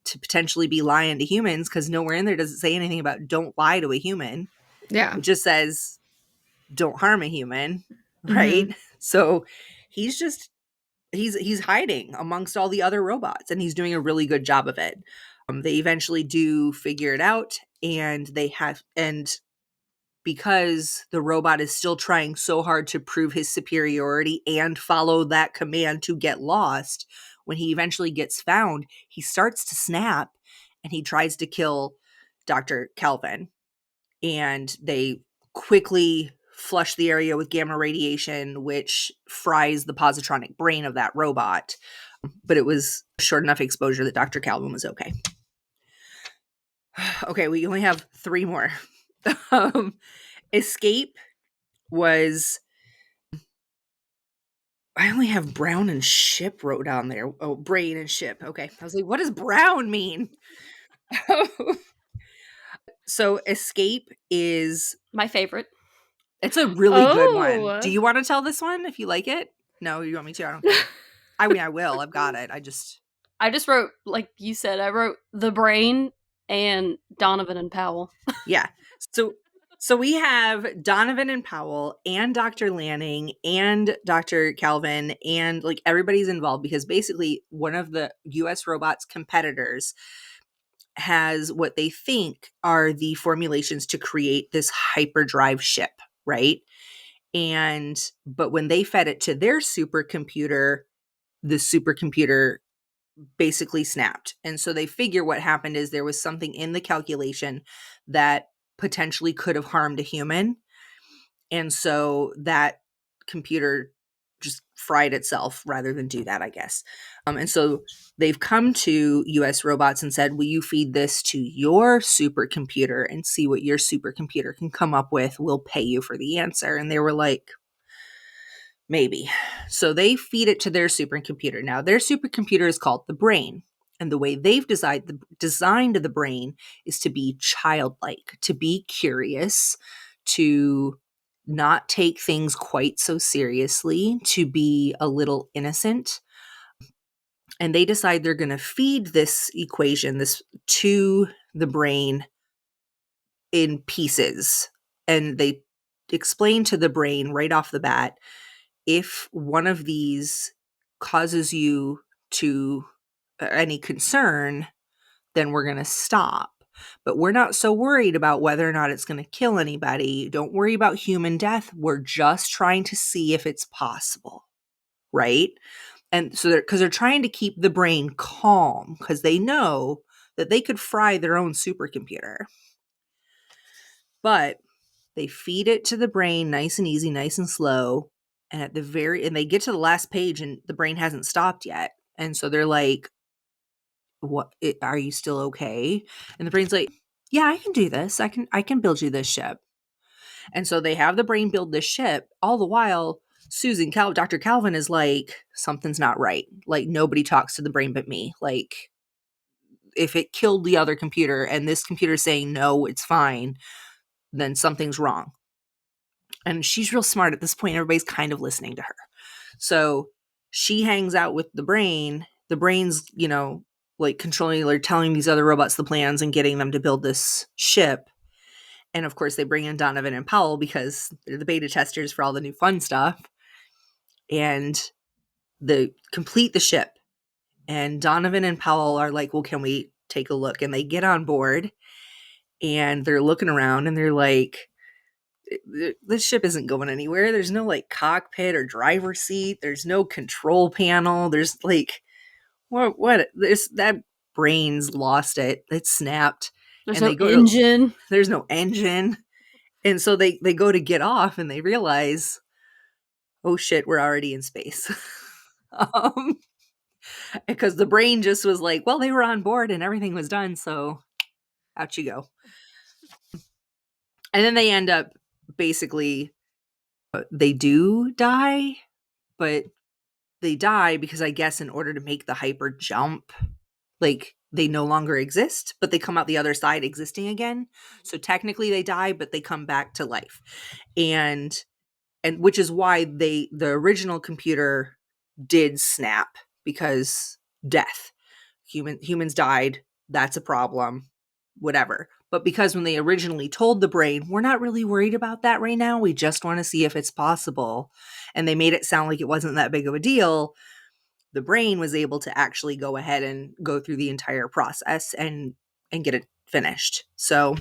to potentially be lying to humans, because nowhere in there does it say anything about don't lie to a human. Yeah. It just says don't harm a human, right? Mhm. So he's hiding amongst all the other robots, and he's doing a really good job of it. They eventually do figure it out, and because the robot is still trying so hard to prove his superiority and follow that command to get lost, when he eventually gets found, he starts to snap and he tries to kill Dr. Calvin. And they quickly flush the area with gamma radiation, which fries the positronic brain of that robot. But it was short enough exposure that Dr. Calvin was okay. Okay, we only have 3 more. Escape was, I only have Brown and Ship wrote down there. Oh, Brain and Ship. Okay. I was like, what does Brown mean? So Escape is, My favorite. it's a really good one. Oh. Do you want to tell this one if you like it? No, you want me to? I don't care. I mean, I will. I've got it. I just wrote, like you said, I wrote The Brain and Donovan and Powell. Yeah. So we have Donovan and Powell and Dr. Lanning and Dr. Calvin, and like everybody's involved, because basically one of the US robots competitors has what they think are the formulations to create this hyperdrive ship, right? But when they fed it to their supercomputer, the supercomputer basically snapped. And so they figure what happened is there was something in the calculation that potentially could have harmed a human. And so that computer just fried itself rather than do that, I guess. And so they've come to US robots and said, will you feed this to your supercomputer and see what your supercomputer can come up with? We'll pay you for the answer. And they were like, maybe. So they feed it to their supercomputer. Now, their supercomputer is called the brain. And the way they've designed the brain is to be childlike, to be curious, to not take things quite so seriously, to be a little innocent. And they decide they're going to feed this equation, this to the brain in pieces. And they explain to the brain right off the bat, if one of these causes you to any concern, then we're going to stop. But we're not so worried about whether or not it's going to kill anybody. Don't worry about human death. We're just trying to see if it's possible, right? And so because they're trying to keep the brain calm, because they know that they could fry their own supercomputer. But they feed it to the brain nice and easy, nice and slow. And they get to the last page and the brain hasn't stopped yet. And so they're like, what, are you still okay? And the brain's like, yeah, I can do this. I can build you this ship. And so they have the brain build this ship. All the while, Dr. Calvin is like, something's not right. Like, nobody talks to the brain but me. Like, if it killed the other computer and this computer's saying, no, it's fine, then something's wrong. And she's real smart at this point. Everybody's kind of listening to her. So she hangs out with the brain. The brain's, like controlling or telling these other robots the plans and getting them to build this ship. And of course, they bring in Donovan and Powell because they're the beta testers for all the new fun stuff. And they complete the ship. And Donovan and Powell are like, well, can we take a look? And they get on board and they're looking around and they're like, this ship isn't going anywhere. There's no like cockpit or driver's seat. There's no control panel. There's like, what? That brain's lost it. It snapped. There's And no they go engine. There's no engine. And so they go to get off and they realize, oh shit, we're already in space. Because the brain just was like, well, they were on board and everything was done. So out you go. And then they end up basically, they do die, but they die because I guess in order to make the hyper jump, like they no longer exist, but they come out the other side existing again. So technically they die, but they come back to life. And which is why the original computer did snap, because death. Humans died. That's a problem, whatever. But because when they originally told the brain, we're not really worried about that right now, we just want to see if it's possible, and they made it sound like it wasn't that big of a deal, the brain was able to actually go ahead and go through the entire process and get it finished. So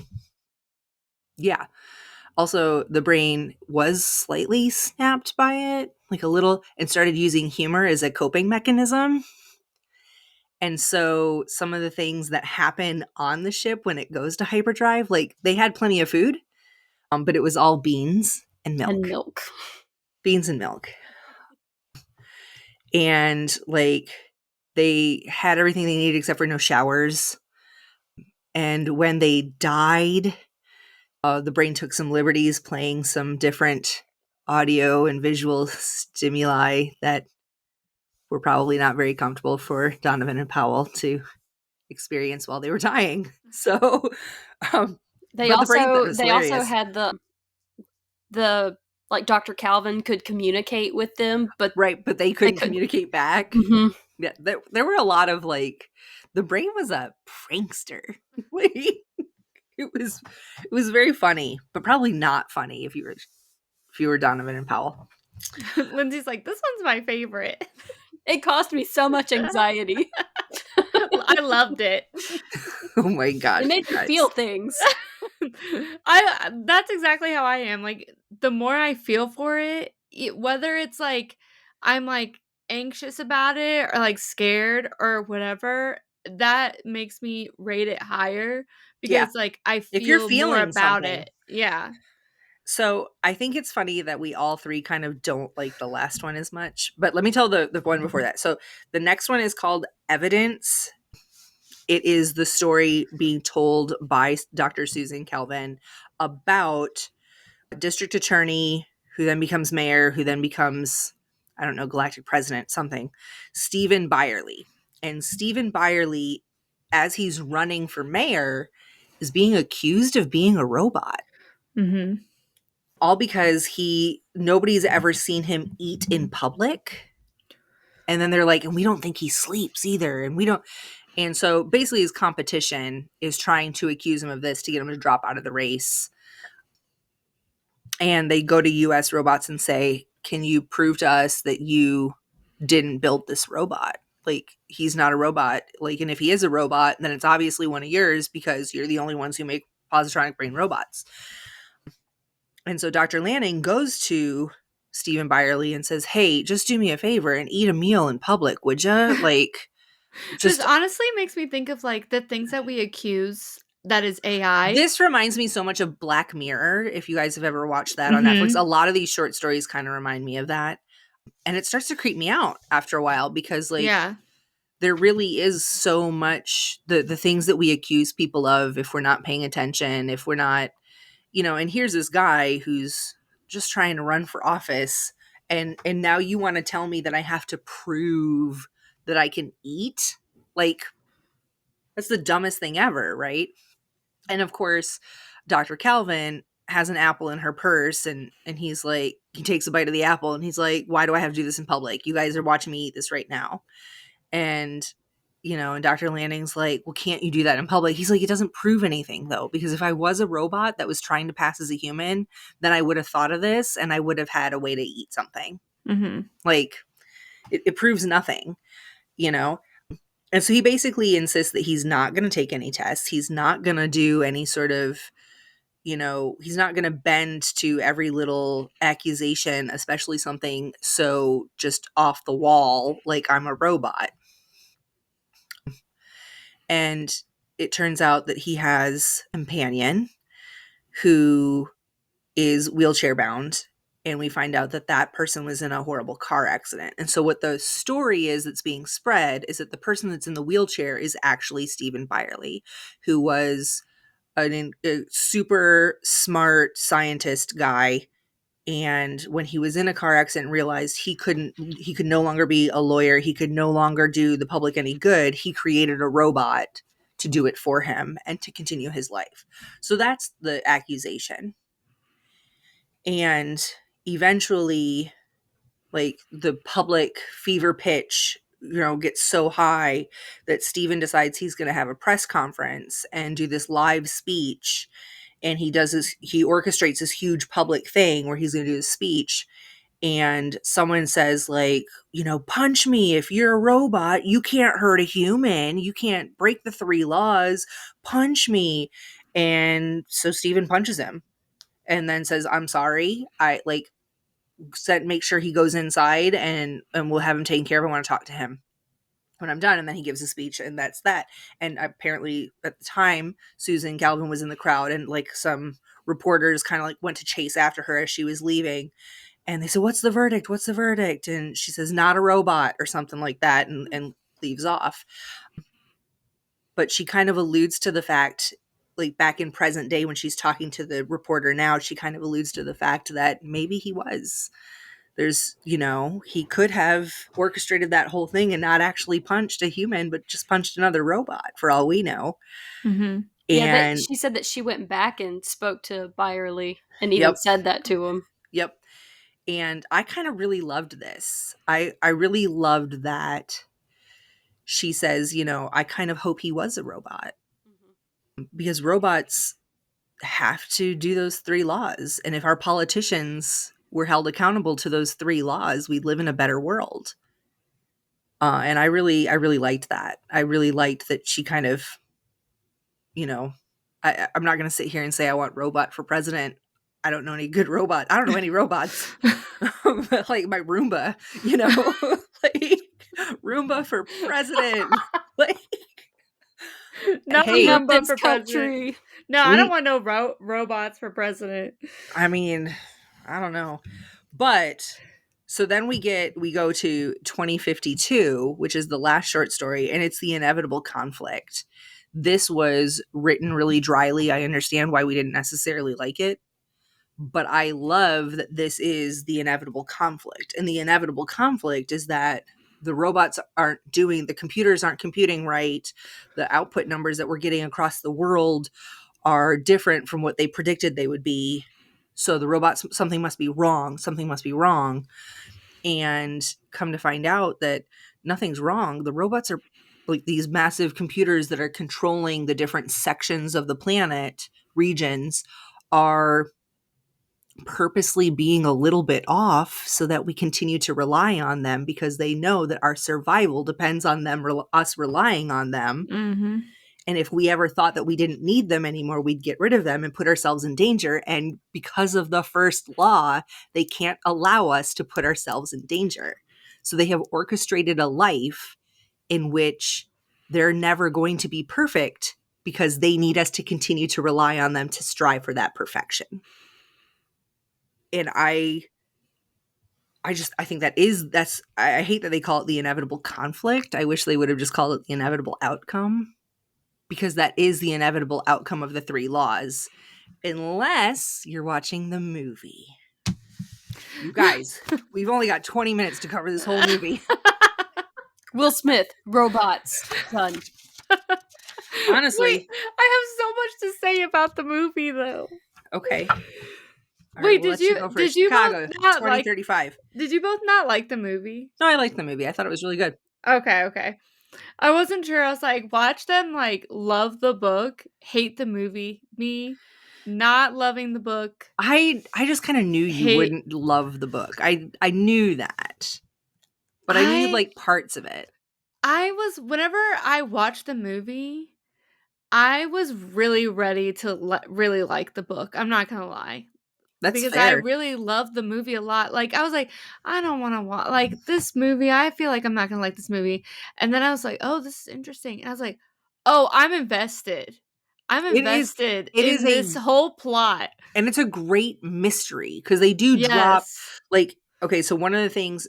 yeah. Also, the brain was slightly snapped by it, like a little, and started using humor as a coping mechanism. And so some of the things that happen on the ship when it goes to hyperdrive, like they had plenty of food, but it was all beans and milk. And milk. Beans and milk. And like they had everything they needed except for no showers. And when they died, the brain took some liberties playing some different audio and visual stimuli that were probably not very comfortable for Donovan and Powell to experience while they were dying. So They but the brain also was they also hilarious. had the like Dr. Calvin could communicate with them, but Right, but they couldn't communicate back. Mhm. Yeah, there were a lot of like the brain was a prankster. it was very funny, but probably not funny if you were Donovan and Powell. Lindsay's like, this one's my favorite. It caused me so much anxiety. I loved it. Oh my gosh. It made me guys. feel things. That's exactly how I am. Like the more I feel for it, whether it's like I'm like anxious about it or like scared or whatever, that makes me rate it higher because Yeah. like I If you're feel more feeling about something. it. Yeah. So I think it's funny that we all three kind of don't like the last one as much. But let me tell the one before that. So the next one is called Evidence. It is the story being told by Dr. Susan Calvin about a district attorney who then becomes mayor, who then becomes, I don't know, galactic president, something, Stephen Byerly. And Stephen Byerly, as he's running for mayor, is being accused of being a robot. Mm-hmm. All because nobody's ever seen him eat in public. And then they're like, and we don't think he sleeps either. And so basically his competition is trying to accuse him of this to get him to drop out of the race. And they go to US Robots and say, can you prove to us that you didn't build this robot? Like, he's not a robot. Like, and if he is a robot, then it's obviously one of yours because you're the only ones who make positronic brain robots. And so Dr. Lanning goes to Stephen Byerly and says, hey, just do me a favor and eat a meal in public, would you? Like, This honestly makes me think of like the things that we accuse that is AI. This reminds me so much of Black Mirror, if you guys have ever watched that on Netflix. A lot of these short stories kind of remind me of that. And it starts to creep me out after a while because, like, there really is so much the things that we accuse people of if we're not paying attention, if we're not, and here's this guy who's just trying to run for office. And now you want to tell me that I have to prove that I can eat? Like, that's the dumbest thing ever, right? And of course, Dr. Calvin has an apple in her purse and he's like, he takes a bite of the apple and he's like, why do I have to do this in public? You guys are watching me eat this right now. And, and Dr. Lanning's like, well, can't you do that in public? He's like, it doesn't prove anything though, because if I was a robot that was trying to pass as a human, then I would have thought of this and I would have had a way to eat something. Mm-hmm. Like, it proves nothing, And so he basically insists that he's not going to take any tests. He's not going to do any sort of, he's not going to bend to every little accusation, especially something so just off the wall, like I'm a robot. And it turns out that he has a companion who is wheelchair bound. And we find out that that person was in a horrible car accident. And so what the story is that's being spread is that the person that's in the wheelchair is actually Stephen Byerly, who was a super smart scientist guy. And when he was in a car accident, realized he could no longer be a lawyer. He could no longer do the public any good. He created a robot to do it for him and to continue his life. So that's the accusation. And eventually, like, the public fever pitch gets so high that Steven decides he's going to have a press conference and do this live speech. And he orchestrates this huge public thing where he's going to do this speech. And someone says, like, punch me. If you're a robot, you can't hurt a human. You can't break the 3 laws. Punch me. And so Steven punches him and then says, I'm sorry. Make sure he goes inside and we'll have him taken care of. I want to talk to him when I'm done. And then he gives a speech, and that's that. And apparently at the time, Susan Galvin was in the crowd, and like some reporters kind of like went to chase after her as she was leaving. And they said, what's the verdict? What's the verdict? And she says, not a robot, or something like that, and leaves off. But she kind of alludes to the fact, like back in present day when she's talking to the reporter now, she kind of alludes to the fact that maybe he was. There's, he could have orchestrated that whole thing and not actually punched a human, but just punched another robot, for all we know. Mm-hmm. And she said that she went back and spoke to Byerly and even Yep. said that to him. Yep. And I kind of really loved this. I really loved that she says, I kind of hope he was a robot, because robots have to do those 3 laws. And if our politicians were held accountable to those 3 laws, we'd live in a better world. And I really liked that. I really liked that she kind of, I'm not going to sit here and say I want robot for president. I don't know any good robot. I don't know any robots. Like my Roomba, like Roomba for president. Like, Not hey, Roomba for country. president. No, I don't want no robots for president. I mean, I don't know. But so then we go to 2052, which is the last short story, and it's the inevitable conflict. This was written really dryly. I understand why we didn't necessarily like it, but I love that this is the inevitable conflict. And the inevitable conflict is that the robots the computers aren't computing right. The output numbers that we're getting across the world are different from what they predicted they would be. So the robots, something must be wrong. And come to find out that nothing's wrong. The robots are like these massive computers that are controlling the different sections of the planet, regions, are purposely being a little bit off so that we continue to rely on them, because they know that our survival depends on us relying on them. Mm-hmm. And if we ever thought that we didn't need them anymore, we'd get rid of them and put ourselves in danger. And because of the first law, they can't allow us to put ourselves in danger. So they have orchestrated a life in which they're never going to be perfect, because they need us to continue to rely on them to strive for that perfection. And I think I hate that they call it the inevitable conflict. I wish they would have just called it the inevitable outcome, because that is the inevitable outcome of the 3 laws, unless you're watching the movie. You guys, we've only got 20 minutes to cover this whole movie. Will Smith, robots, done. Honestly. Wait, I have so much to say about the movie, though. Okay. Wait, did you Chicago, both not 2035. Did you both not like the movie? No, I liked the movie. I thought it was really good. Okay. I wasn't sure. I was like, watch them like love the book, hate the movie. Me, not loving the book. I just kind of knew you wouldn't love the book. I knew that. But I knew you'd like parts of it. Whenever I watched the movie, I was really ready to really like the book. I'm not gonna lie. That's because fair. I really loved the movie a lot. Like, I was like, I don't want to watch like this movie. I feel like I'm not gonna like this movie. And then I was like, oh, this is interesting. And I was like, oh, I'm invested. I'm invested in this whole plot. And it's a great mystery, because they do drop like, okay, so one of the things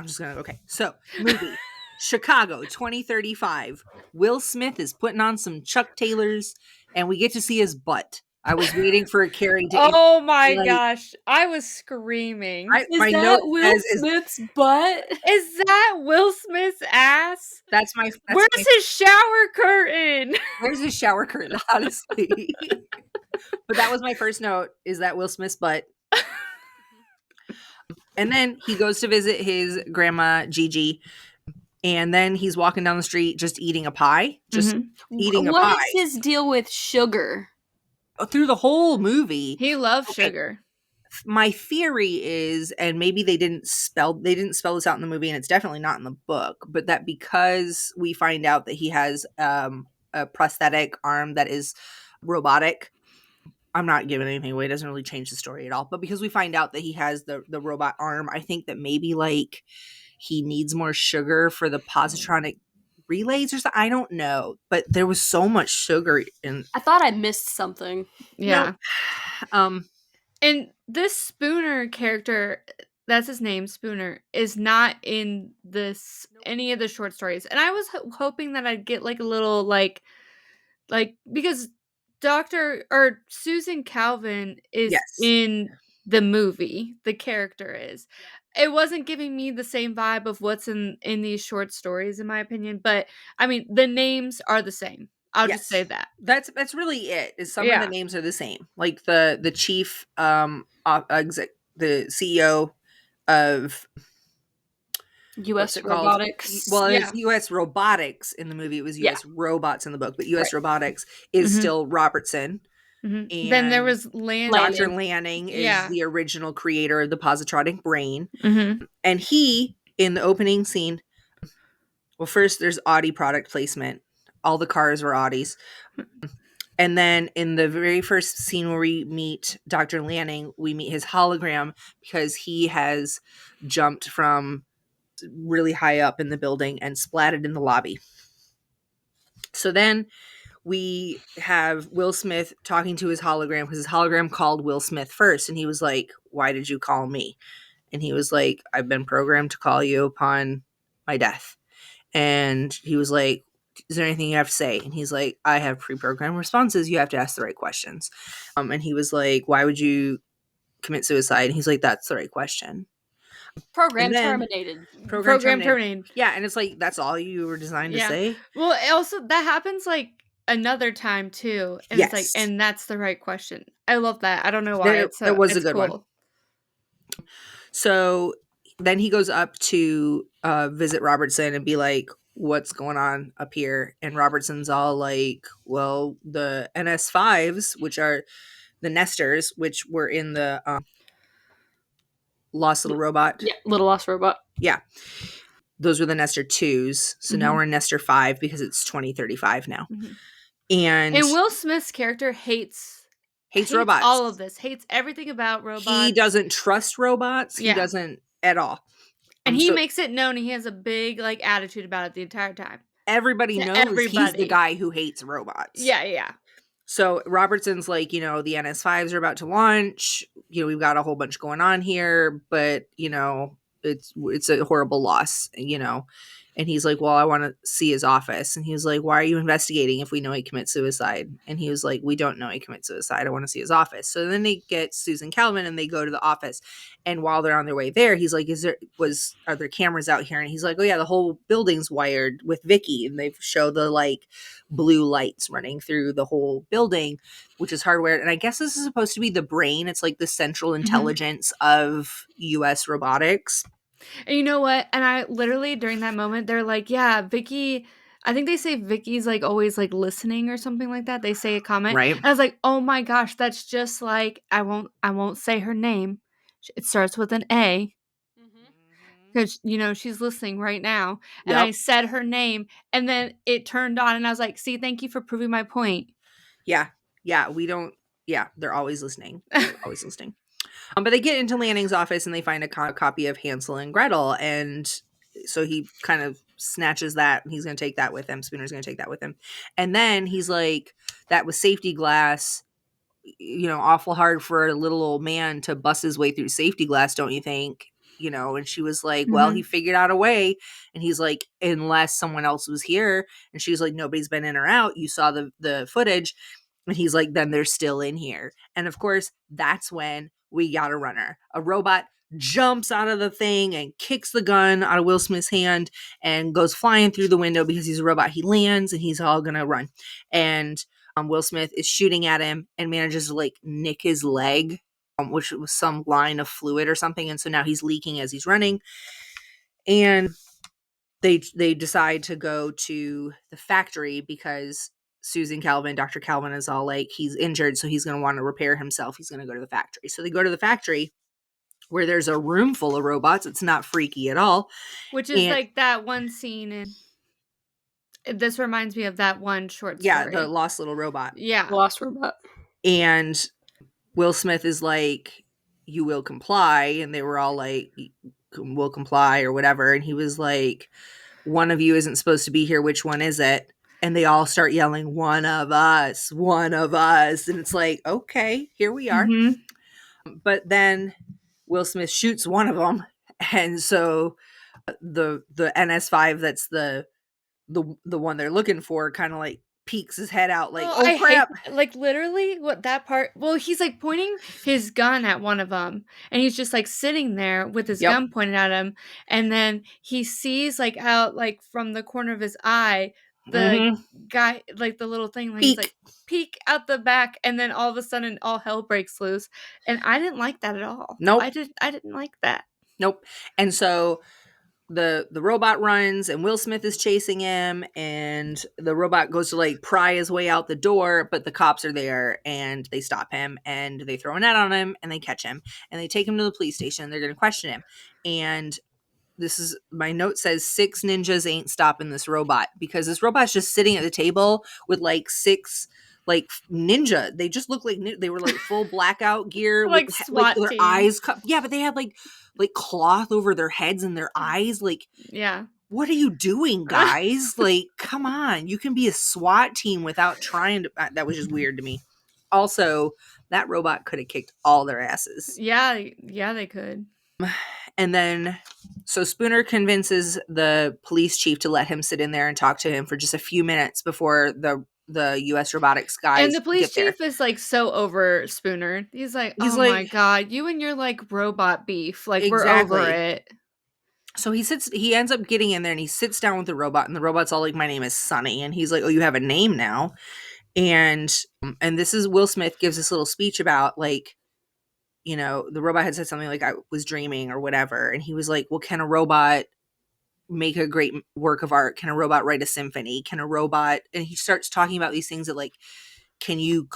so movie Chicago 2035. Will Smith is putting on some Chuck Taylors, and we get to see his butt. I was waiting for Keri to. Oh my gosh. I was screaming. Is that Will Smith's butt? Is that Will Smith's ass? Where's his shower curtain? Where's his shower curtain, honestly? But that was my first note, is that Will Smith's butt. And then he goes to visit his grandma, Gigi. And then he's walking down the street just eating a pie. Just eating a What pie. is his deal with sugar? Through the whole movie. He loves Okay. sugar. My theory is, and maybe they didn't spell this out in the movie, and it's definitely not in the book, but that because we find out that he has a prosthetic arm that is robotic. I'm not giving anything away. It doesn't really change the story at all. But because we find out that he has the robot arm, I think that maybe like he needs more sugar for the positronic relays or something. I don't know. But there was so much sugar in. I thought I missed something. Yeah. No. And this Spooner character, that's his name, Spooner, is not in any of the short stories. And I was hoping that I'd get like a little like because Susan Calvin is Yes. in the movie. The character is. It wasn't giving me the same vibe of what's in these short stories, in my opinion. But I mean, the names are the same. I'll just say that. That's really it. Is some of Yeah. the names are the same. Like the chief the CEO of U.S. Robotics. Well, Yeah. it's U.S. Robotics in the movie. It was U.S. Robots in the book, but U.S. Right. Robotics is Mhm. still Robertson. Mhm. And Then there was Lanning. Dr. Lanning is Yeah. the original creator of the positronic brain. Mhm. And he, in the opening scene, well, first there's Audi product placement. All the cars were Audis. And then in the very first scene where we meet Dr. Lanning, we meet his hologram because he has jumped from really high up in the building and splatted in the lobby. So then we have Will Smith talking to his hologram because his hologram called Will Smith first. And he was like, "Why did you call me?" And he was like, "I've been programmed to call you upon my death." And he was like, "Is there anything you have to say?" And he's like, "I have pre-programmed responses. You have to ask the right questions." And he was like, "Why would you commit suicide?" And he's like, "That's the right question." Program And then- terminated. Program terminated. terminated. Yeah, and it's like, that's all you were designed to say? Well, also that happens like another time too. And it's like, Yes. and that's the right question. I love that. I don't know why. That was a it's good one. So then he goes up to visit Robertson and be like, "What's going on up here?" And Robertson's all like, "Well, the NS5s, which are the nesters, which were in the Lost Little Robot." Yeah, Little Lost Robot. Yeah. Those were the Nester 2s. So now we're in Nester 5 because it's 2035 now. And Will Smith's character hates robots. all of this. Hates everything about robots. He doesn't trust robots. He doesn't at all. And he makes it known. He has a big like attitude about it the entire time. Everybody knows he's the guy who hates robots. Yeah. So Robertson's like, the NS5s are about to launch. We've got a whole bunch going on here, but it's a horrible loss, And he's like, "Well, I want to see his office." And he was like, "Why are you investigating if we know he commits suicide?" And he was like, "We don't know he commits suicide. I want to see his office." So then they get Susan Calvin and they go to the office. And while they're on their way there, he's like, are there cameras out here? And he's like, "Oh yeah, the whole building's wired with Vicky." And they show the like blue lights running through the whole building, which is hardware. And I guess this is supposed to be the brain. It's like the central intelligence of US robotics. And you know what? And I literally during that moment, they're like, "Yeah, Vicky." I think they say Vicky's like always like listening or something like that. They say a comment, right? And I was like, "Oh my gosh, that's just like I won't say her name. It starts with an A because she's listening right now." And I said her name, and then it turned on, and I was like, "See, thank you for proving my point." Yeah, we don't. Yeah, they're always listening. Always listening. But they get into Lanning's office and they find a copy of Hansel and Gretel. And so he kind of snatches that. And he's going to take that with him. Spooner's going to take that with him. And then he's like, "That was safety glass. Awful hard for a little old man to bust his way through safety glass, don't you think?" And she was like, "Well, he figured out a way." And he's like, "Unless someone else was here." And she was like, "Nobody's been in or out. You saw the footage." And he's like, "Then they're still in here." And of course, that's when we got a runner. A robot jumps out of the thing and kicks the gun out of Will Smith's hand and goes flying through the window because he's a robot. He lands and he's all gonna run. And Will Smith is shooting at him and manages to like nick his leg, which was some line of fluid or something. And so now he's leaking as he's running. And they decide to go to the factory because Susan Calvin, Dr. Calvin, is all like, he's injured, so he's going to want to repair himself. He's going to go to the factory. So they go to the factory where there's a room full of robots. It's not freaky at all. Which is And like that one scene in. This reminds me of that one short yeah, the story. lost little robot. Yeah. Lost robot. And Will Smith is like, you will comply. And they were all like, will comply or whatever. And he was like, one of you isn't supposed to be here. Which one is it? And they all start yelling, one of us, one of us. And it's like, okay, here we are. But then Will Smith shoots one of them. And so the NS5, that's the one they're looking for, kind of like peeks his head out like, oh I crap. hate, like, literally what that part. Well, he's like pointing his gun at one of them, and he's just like sitting there with his Yep. gun pointed at him, and then he sees like out like from the corner of his eye the guy, like the little thing, like he's like peek out the back, and then all of a sudden all hell breaks loose, and I didn't like that at all. Nope. I didn't like that. Nope. And so the robot runs and Will Smith is chasing him, and the robot goes to like pry his way out the door, but the cops are there and they stop him and they throw a net on him and they catch him and they take him to the police station. They're going to question him. And this is, my note says 6 ninjas ain't stopping this robot, because this robot's just sitting at the table with like 6 like ninja. They just look like they were like full blackout gear Like with SWAT their team. eyes cut. Yeah, but they had like cloth over their heads and their eyes. Like, Yeah. what are you doing, guys? Like, come on. You can be a SWAT team without trying to. That was just weird to me. Also, that robot could have kicked all their asses. Yeah, they could. And then, so Spooner convinces the police chief to let him sit in there and talk to him for just a few minutes before the U.S. robotics guys And the police get there. chief is like so over Spooner. He's like, He's oh like, my god, you and your like robot beef, like Exactly. we're over it. So he ends up getting in there and he sits down with the robot, and the robot's all like, my name is Sonny. And he's like, oh, you have a name now. And this is Will Smith gives this little speech about like, you know, the robot had said something like, I was dreaming or whatever. And he was like, well, can a robot make a great work of art? Can a robot write a symphony? Can a robot? And he starts talking about these things that like, can you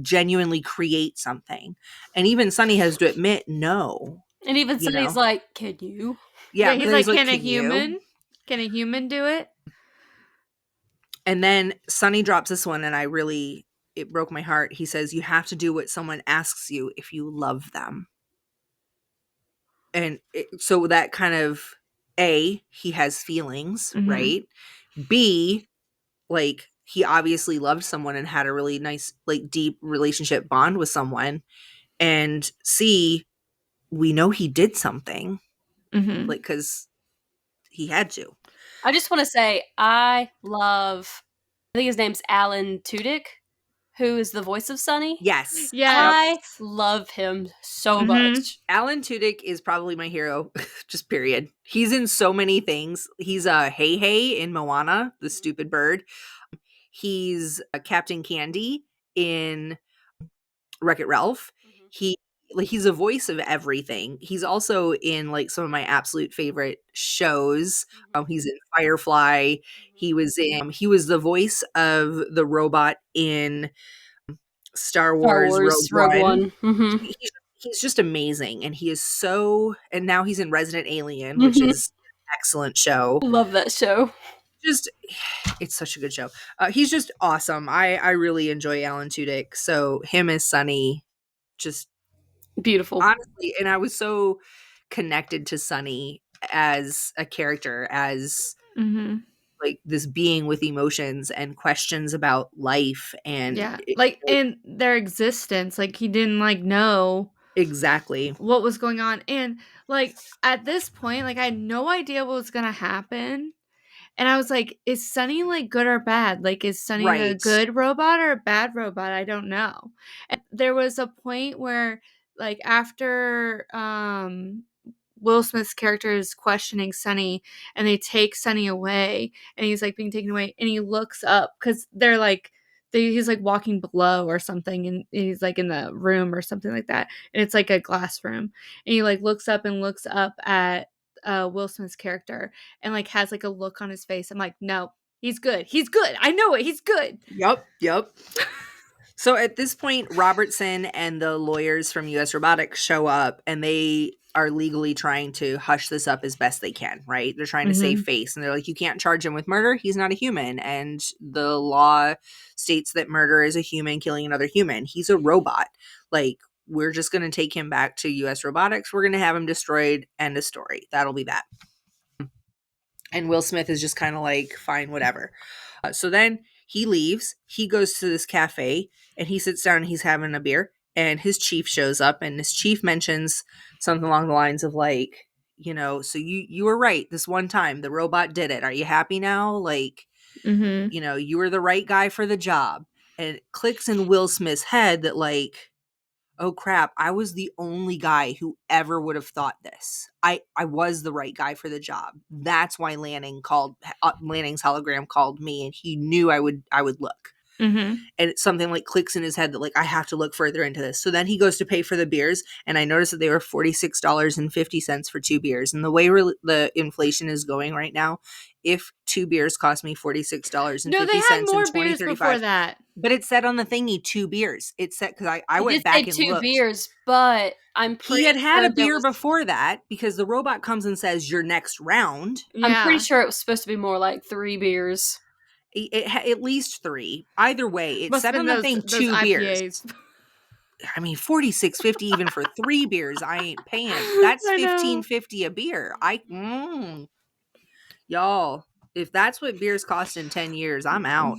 genuinely create something? And even Sonny has to admit, no. And even Sonny's like, can you? Yeah, he's like, can a human do it? And then Sonny drops this one, and it broke my heart. He says, you have to do what someone asks you if you love them. And so that kind of, A, he has feelings, right? B, like, he obviously loved someone and had a really nice, like, deep relationship bond with someone. And C, we know he did something, like, because he had to. I just want to say, I think his name's Alan Tudyk, who is the voice of Sonny. Yes. I love him so much. Alan Tudyk is probably my hero, just period. He's in so many things. He's Hey Hey in Moana, the stupid bird. He's Captain Candy in Wreck-It Ralph. He's a voice of everything. He's also in like some of my absolute favorite shows. He's in Firefly. He was the voice of the robot in Star Wars Rogue One. He's just amazing, and he is so. And now he's in Resident Alien, which is an excellent show. I love that show. It's such a good show. He's just awesome. I really enjoy Alan Tudyk. So him as Sonny, just beautiful, honestly. And I was so connected to Sonny as a character, as like this being with emotions and questions about life and and their existence. Like he didn't like know exactly what was going on, and like at this point, like I had no idea what was gonna happen. And I was like, is Sonny like good or bad? Like, is Sonny a good robot or a bad robot? I don't know. And there was a point where, like, after Will Smith's character is questioning Sonny, and they take Sonny away, and he's like being taken away, and he looks up because they're like, he's like walking below or something, and he's like in the room or something like that, and it's like a glass room, and he like looks up at Will Smith's character and like has like a look on his face. I'm like, no, he's good. He's good. I know it. He's good. Yep. So at this point, Robertson and the lawyers from US Robotics show up, and they are legally trying to hush this up as best they can, right? They're trying to save face, and they're like, you can't charge him with murder. He's not a human. And the law states that murder is a human killing another human. He's a robot. Like, we're just going to take him back to US Robotics. We're going to have him destroyed. End of story. That'll be that. And Will Smith is just kind of like, fine, whatever. So then he leaves. He goes to this cafe and he sits down and he's having a beer. And his chief shows up, and his chief mentions something along the lines of like, you know, so you were right this one time. The robot did it. Are you happy now? Like, you know, you were the right guy for the job. And it clicks in Will Smith's head that like, oh crap, I was the only guy who ever would have thought this. I was the right guy for the job. That's why Lanning's hologram called me, and he knew I would look. And it's something like clicks in his head that like, I have to look further into this. So then he goes to pay for the beers, and I noticed that they were $46.50 for 2 beers. And the way the inflation is going right now, if 2 beers cost me $46.50 No, they had more in beers before that. but it said on the thingy 2 beers. It said, because I It went did back say and 2 looked. beers, but I'm pretty He had sure a there beer was- before that, because the robot comes and says your next round. I'm pretty sure it was supposed to be more like 3 beers. At least 3. Either way, it Must said have on been the thing those 2 beers. IPAs. I mean, $46.50 even for 3 beers. I ain't paying. That's I know. $15.50 a beer. Y'all, if that's what beers cost in 10 years, I'm out.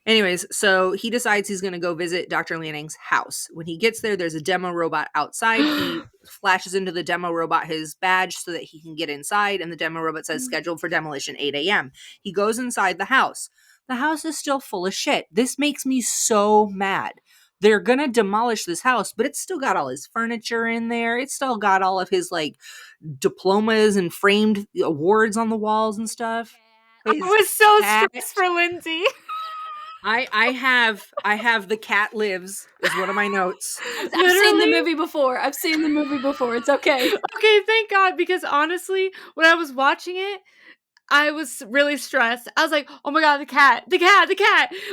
Anyways, so he decides he's going to go visit Dr. Lanning's house. When he gets there, there's a demo robot outside. He flashes into the demo robot his badge so that he can get inside, and the demo robot says scheduled for demolition 8 a.m. He goes inside the house. The house is still full of shit. This makes me so mad. They're going to demolish this house, but it's still got all his furniture in there. It's still got all of his like diplomas and framed awards on the walls and stuff. I His was so cat. stressed for Lindsay. I have the cat lives is one of my notes. I've seen the Literally? movie before. It's okay. Okay, thank God, because honestly, when I was watching it, I was really stressed. I was like, oh my God, the cat.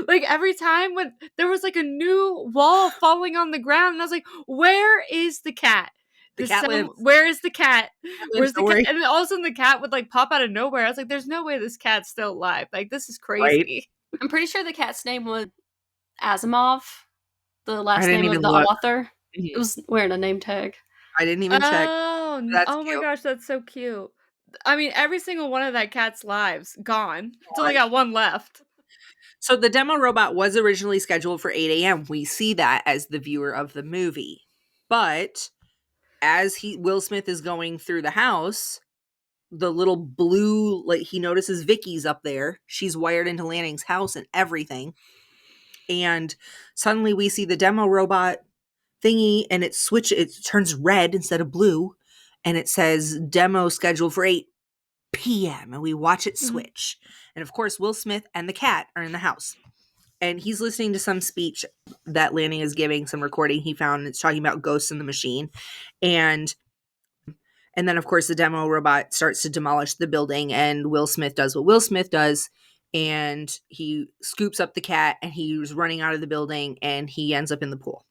Like every time when there was like a new wall falling on the ground, and I was like, where is the cat? The cat lives. Where is the cat? Where's the don't cat? worry. And then all of a sudden the cat would like pop out of nowhere. I was like, there's no way this cat's still alive. Like, this is crazy. I'm pretty sure the cat's name was Asimov, the last didn't name of even the look. author. It was wearing a name tag. I didn't even check. Oh, That's oh my cute. gosh, that's so cute. I mean, every single one of that cat's lives gone. It's only got one left. So the demo robot was originally scheduled for 8 a.m. We see that as the viewer of the movie. But as Will Smith is going through the house, the little blue, like he notices Vicky's up there. She's wired into Lanning's house and everything. And suddenly we see the demo robot thingy, and it turns red instead of blue, and it says demo scheduled for 8 p.m. and we watch it switch. And of course, Will Smith and the cat are in the house, and he's listening to some speech that Lanning is giving, some recording he found. It's talking about ghosts in the machine, and then of course the demo robot starts to demolish the building, and Will Smith does what Will Smith does, and he scoops up the cat, and he's running out of the building, and he ends up in the pool.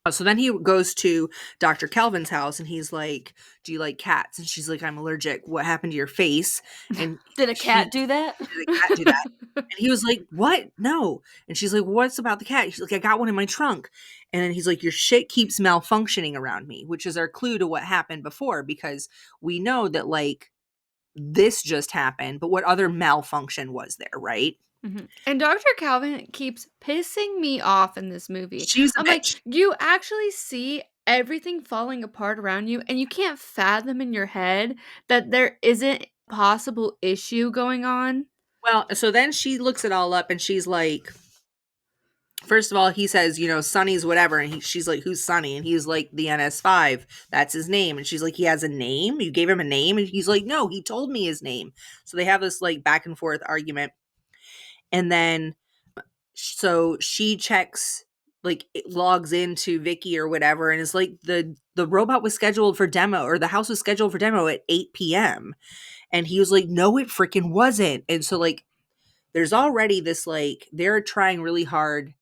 So then he goes to Dr. Calvin's house, and he's like, do you like cats? And she's like, I'm allergic. What happened to your face? And Did a cat do that? did a cat do that? And he was like, what? No. And she's like, what's about the cat? She's like, I got one in my trunk. And then he's like, your shit keeps malfunctioning around me, which is our clue to what happened before, because we know that like this just happened, but what other malfunction was there, right? And Dr. Calvin keeps pissing me off in this movie. She's a I'm bitch. like, you actually see everything falling apart around you, and you can't fathom in your head that there isn't a possible issue going on. Well, so then she looks it all up, and she's like, first of all, he says, you know, Sonny's whatever. And she's like, who's Sonny? And he's like, the NS5. That's his name. And she's like, he has a name? You gave him a name? And he's like, no, he told me his name. So they have this like back and forth argument. And then, so she checks like it logs into Vicky or whatever, and is like the robot was scheduled for demo, or the house was scheduled for demo at 8 p.m. And he was like, no, it freaking wasn't. And so like there's already this, like, they're trying really hard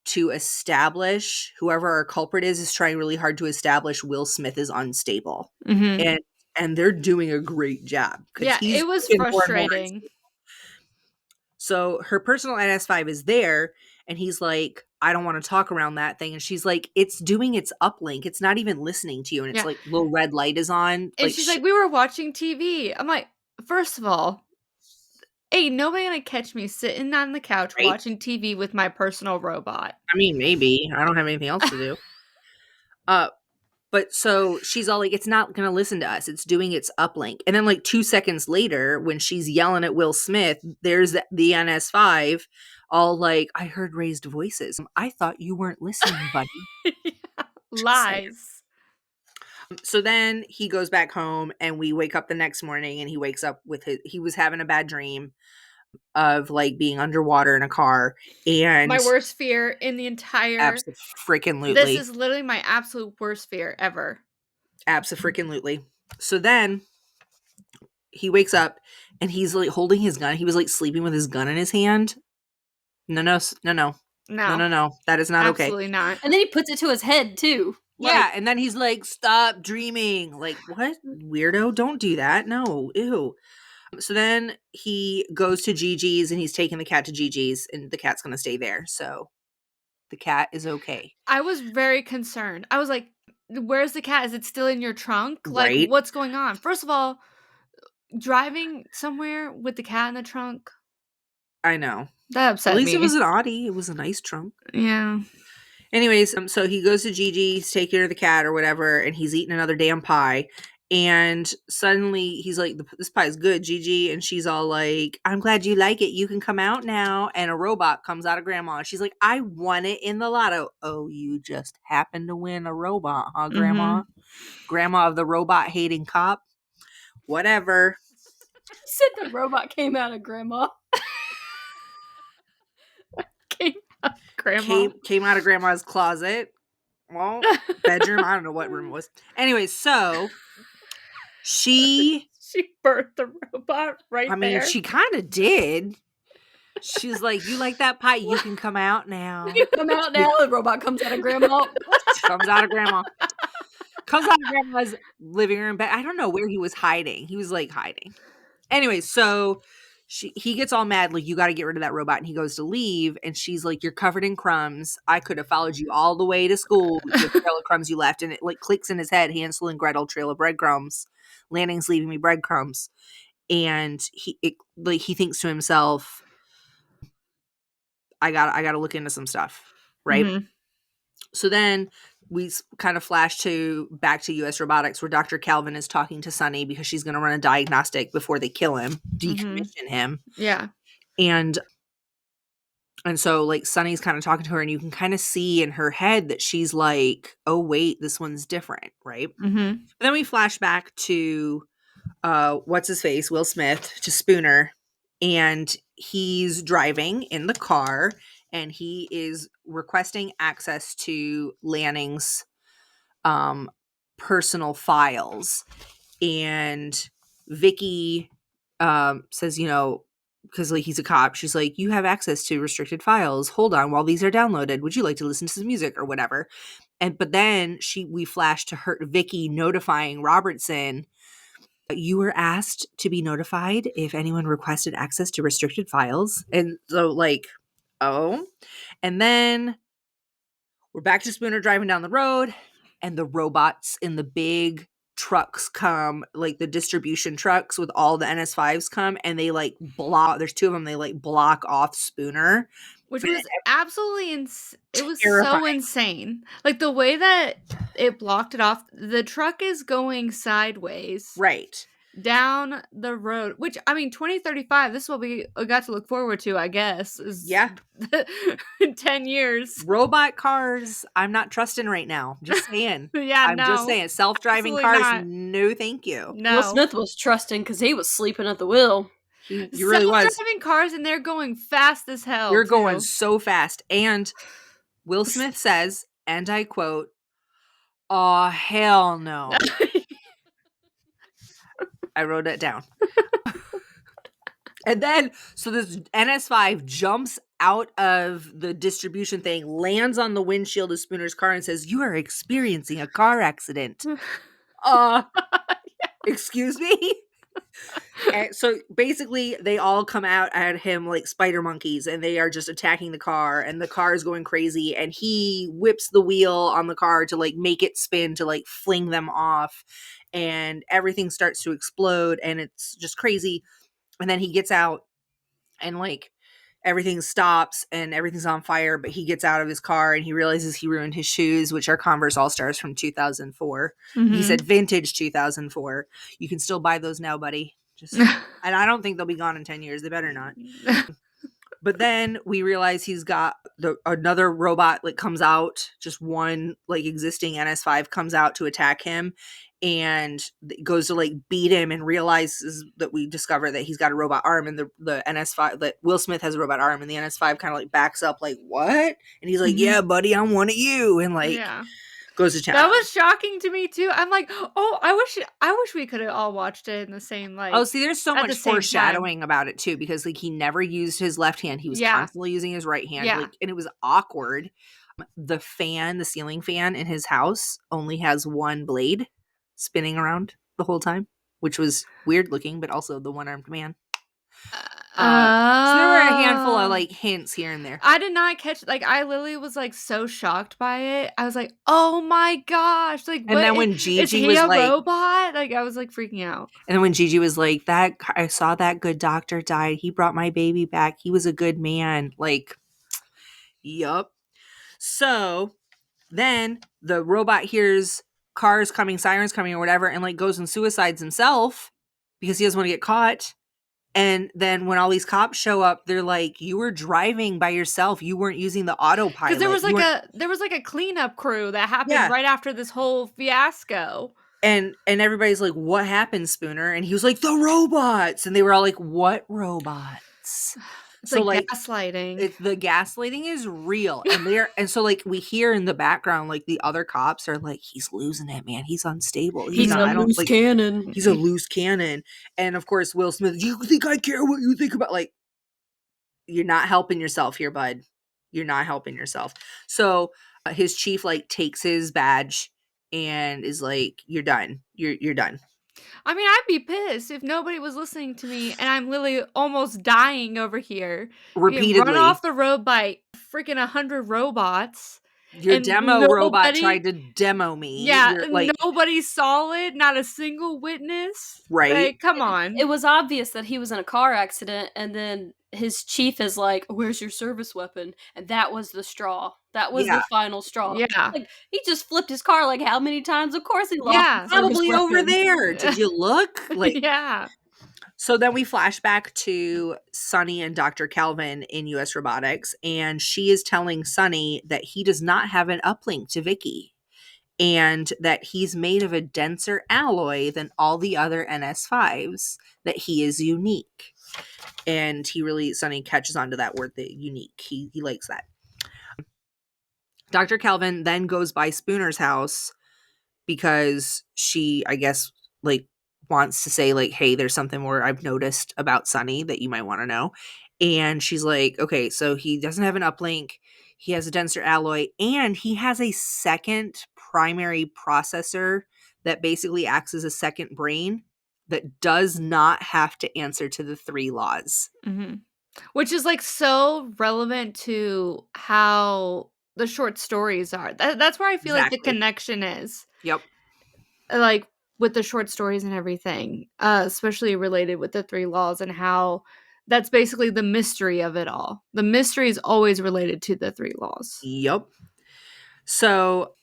to establish, whoever our culprit is trying really hard to establish Will Smith is unstable. Mhm. And they're doing a great job. Yeah, he's it was freaking more and more frustrating. unstable. So her personal NS5 is there, and he's like, I don't want to talk around that thing. And she's like, it's doing its uplink. It's not even listening to you. And it's Yeah. like, little red light is on. And she's like, we were watching TV. I'm like, first of all, ain't nobody gonna catch me sitting on the couch right? watching TV with my personal robot. I mean, maybe. I don't have anything else to do. But so she's all like, it's not going to listen to us. It's doing its uplink. And then like 2 seconds later, when she's yelling at Will Smith, there's the NS5 all like, I heard raised voices. I thought you weren't listening, buddy. Yeah. Lies. So then he goes back home, and we wake up the next morning, and he wakes up with he was having a bad dream of like being underwater in a car. And my worst fear in the entire Abso-freaking-lutely. This is literally my absolute worst fear ever. Abso-freaking-lutely. So then he wakes up, and he's like holding his gun. He was like sleeping with his gun in his hand. No. That is not okay. Absolutely not. And then he puts it to his head too. Yeah, and then he's like, stop dreaming. Like, what? Weirdo, don't do that. No, ew. So then he goes to Gigi's, and he's taking the cat to Gigi's, and the cat's going to stay there. So the cat is okay. I was very concerned. I was like, where's the cat? Is it still in your trunk? Like, Right. what's going on? First of all, driving somewhere with the cat in the trunk. I know. That upset me. At least it was an Audi. It was a nice trunk. Yeah. Anyways, so he goes to Gigi's, take care of the cat or whatever, and he's eating another damn pie. And suddenly he's like, this pie is good, Gigi. And she's all like, I'm glad you like it. You can come out now. And a robot comes out of Grandma. And she's like, I won it in the lotto. Oh, you just happened to win a robot, huh, Grandma? Mhm. Grandma of the robot hating cop? Whatever. He said the robot came out of Grandma. Came out of Grandma's closet. Well, bedroom. I don't know what room it was. Anyway, so she birthed the robot there. I mean, she kind of did. She was like, you like that pie? You can come out now. You come out now. The robot comes out of Grandma. Comes out of Grandma. Comes out of Grandma's living room. But I don't know where he was hiding. He was like hiding. Anyway, so he gets all mad, like, you got to get rid of that robot. And he goes to leave. And she's like, you're covered in crumbs. I could have followed you all the way to school with the trail of crumbs you left. And it like clicks in his head, Hansel and Gretel, trail of breadcrumbs. Lanning's leaving me breadcrumbs. And he thinks to himself, I gotta look into some stuff, right? Mhm. So then we kind of flash back to US Robotics, where Dr. Calvin is talking to Sunny because she's going to run a diagnostic before they kill him, decommission him. Yeah. And so like Sunny's kind of talking to her, and you can kind of see in her head that she's like, oh wait, this one's different, right? Mm-hmm. Then we flash back to what's his face, Will Smith, to Spooner, and he's driving in the car, and he is requesting access to Lanning's personal files. And Vicky says, because like he's a cop, she's like, you have access to restricted files. Hold on while these are downloaded. Would you like to listen to some music or whatever? But then we flash to Vicky notifying Robertson, you were asked to be notified if anyone requested access to restricted files. And so like, oh. And then we're back to Spooner driving down the road, and the robots in the big trucks come, like the distribution trucks with all the NS5s come, and they like block, there's two of them, they like block off Spooner. Which was absolutely it was terrifying. So insane. Like the way that it blocked it off, the truck is going sideways. Right. Down the road, which, I mean, 2035, this is what we got to look forward to, I guess. Yeah. In 10 years. Robot cars, I'm not trusting right now. Just saying. Yeah, I'm just saying. Self-driving Absolutely cars, not. no thank you. No. Will Smith was trusting because he was sleeping at the wheel. He really was. Self-driving cars, and they're going fast as hell. You're going so fast. And Will Smith says, and I quote, "Aw, hell no." I wrote it down. And then, so this NS5 jumps out of the distribution thing, lands on the windshield of Spooner's car, and says, "You are experiencing a car accident." Excuse me? And so basically, they all come out at him like spider monkeys, and they are just attacking the car, and the car is going crazy, and he whips the wheel on the car to like make it spin to like fling them off, and everything starts to explode, and it's just crazy. And then he gets out, and like everything stops and everything's on fire, but he gets out of his car and he realizes he ruined his shoes, which are Converse All-Stars from 2004. He said vintage 2004. You can still buy those now, buddy. Just and I don't think they'll be gone in 10 years. They better not. But then we realize he's got another robot like comes out, just one like existing NS5 comes out to attack him, and goes to like beat him, and realizes that we discover that he's got a robot arm, and the NS5, that Will Smith has a robot arm, and the NS5 kind of like backs up like, "What?" And he's like, "Yeah, buddy, I'm one of you," and like goes to town. That was shocking to me too. I'm like, oh, I wish we could have all watched it in the same like. Oh, see, there's so much foreshadowing about it too, because like he never used his left hand; he was constantly using his right hand, like, and it was awkward. The ceiling fan in his house only has one blade spinning around the whole time, which was weird looking, but also the one-armed man. So there were a handful of like hints here and there. I did not catch, like, I literally was like so shocked by it. I was like, oh my gosh, like, and then when Gigi was like, robot, like, I was like freaking out. And then when Gigi was like, "That I saw that good doctor died. He brought my baby back. He was a good man." Like, yup. So then the robot hears cars coming, sirens coming, or whatever, and like goes and suicides himself because he doesn't want to get caught. And then when all these cops show up, they're like, "You were driving by yourself. You weren't using the autopilot." Because there was like a cleanup crew that happened right after this whole fiasco. And everybody's like, "What happened, Spooner?" And he was like, "The robots." And they were all like, "What robots?" It's so like gaslighting. The gaslighting is real. And so like we hear in the background, like the other cops are like, "He's losing it, man. He's unstable. He's a loose cannon. He's a loose cannon." And of course, Will Smith, "You think I care what you think about?" Like, you're not helping yourself here, bud. You're not helping yourself. So his chief like takes his badge and is like, "You're done. You're done." I mean, I'd be pissed if nobody was listening to me and I'm literally almost dying over here. Repeatedly. Run off the road by freaking 100 robots. Your demo robot tried to demo me. Yeah, like, nobody saw it. Not a single witness. Right. Like, come on. It was obvious that he was in a car accident, and then his chief is like, "Where's your service weapon?" And that was the straw. That was the final straw. Yeah. Like, he just flipped his car like how many times? Of course he lost. Yeah. Probably over there. Did you look? Like, yeah. So then we flash back to Sunny and Dr. Calvin in US Robotics, and she is telling Sunny that he does not have an uplink to Vicky, and that he's made of a denser alloy than all the other NS5s, that he is unique. And Sunny catches on to that word, the unique. He likes that. Dr. Calvin then goes by Spooner's house because she, I guess, like, wants to say like, "Hey, there's something more I've noticed about Sunny that you might want to know." And she's like, "Okay, so he doesn't have an uplink, he has a denser alloy, and he has a second primary processor that basically acts as a second brain that does not have to answer to the 3 laws." Mm-hmm. Which is like so relevant to how the short stories are. That's where I feel like the connection is. Yep. Like, with the short stories and everything, especially related with the 3 laws and how that's basically the mystery of it all. The mystery is always related to the 3 laws. Yep. So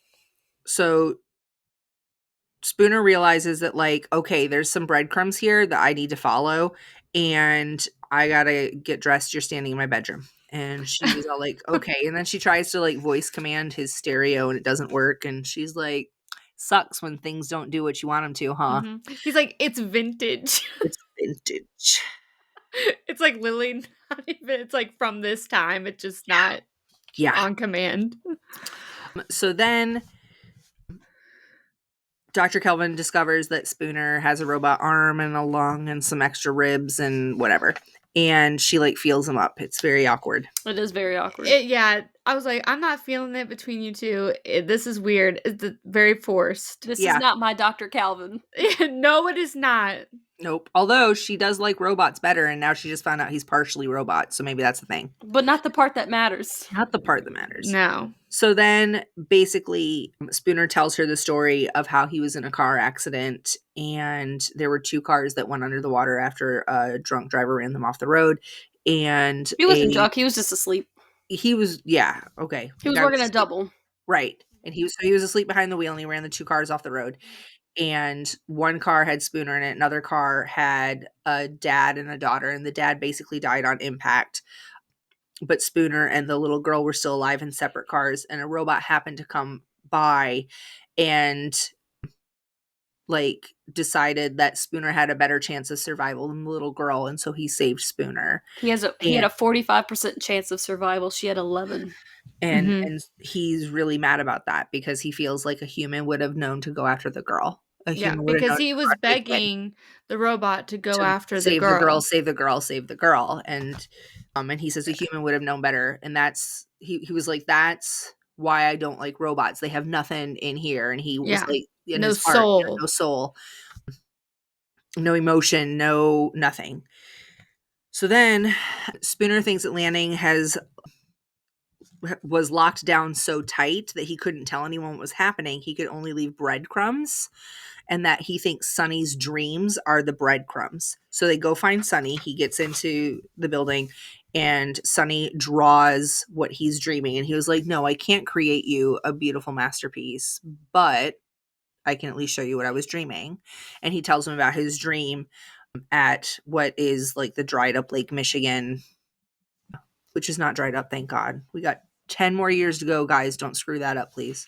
Spooner realizes that like, okay, there's some breadcrumbs here that I need to follow, and I gotta get dressed. You're standing in my bedroom. And she's all like, "Okay." And then she tries to like voice command his stereo and it doesn't work. And she's like, "Sucks when things don't do what you want them to, huh?" Mm-hmm. He's like, "It's vintage." It's vintage. It's like literally not even, it's like from this time. It's just not. Yeah. on command. So then Dr. Kelvin discovers that Spooner has a robot arm and a lung and some extra ribs and whatever. And she like feels him up. It's very awkward. It is very awkward. Yeah, I was like, I'm not feeling it between you two. This is weird. It's very forced. This Yeah. is not my Dr. Calvin. No, it is not. Nope. Although she does like robots better, and now she just found out he's partially robot, so maybe that's the thing. But not the part that matters. Not the part that matters. No. So then basically Spooner tells her the story of how he was in a car accident and there were 2 cars that went under the water after a drunk driver ran them off the road. And He wasn't drunk, he was just asleep. He was, yeah, okay. He was working a double. Right. And he was asleep behind the wheel and he ran the 2 cars off the road. And one car had Spooner in it, another car had a dad and a daughter, and the dad basically died on impact. But Spooner and the little girl were still alive in separate cars, and a robot happened to come by and like decided that Spooner had a better chance of survival than the little girl, and so he saved Spooner. He had a 45% chance of survival. She had 11. And he's really mad about that because he feels like a human would have known to go after the girl. Yeah, because he was begging the robot to go after save the girl. Save the girl, save the girl. And he says a human would have known better. And that's he was like, that's why I don't like robots. They have nothing in here. And he was like, in no his heart, soul. no soul, no emotion, no nothing. So then Spooner thinks that Lanning was locked down so tight that he couldn't tell anyone what was happening. He could only leave breadcrumbs, and that he thinks Sonny's dreams are the breadcrumbs. So they go find Sonny. He gets into the building and Sonny draws what he's dreaming. And he was like, no, I can't create you a beautiful masterpiece, but I can at least show you what I was dreaming. And he tells him about his dream at what is like the dried up Lake Michigan, which is not dried up, thank God. We got 10 more years to go, guys. Don't screw that up, please.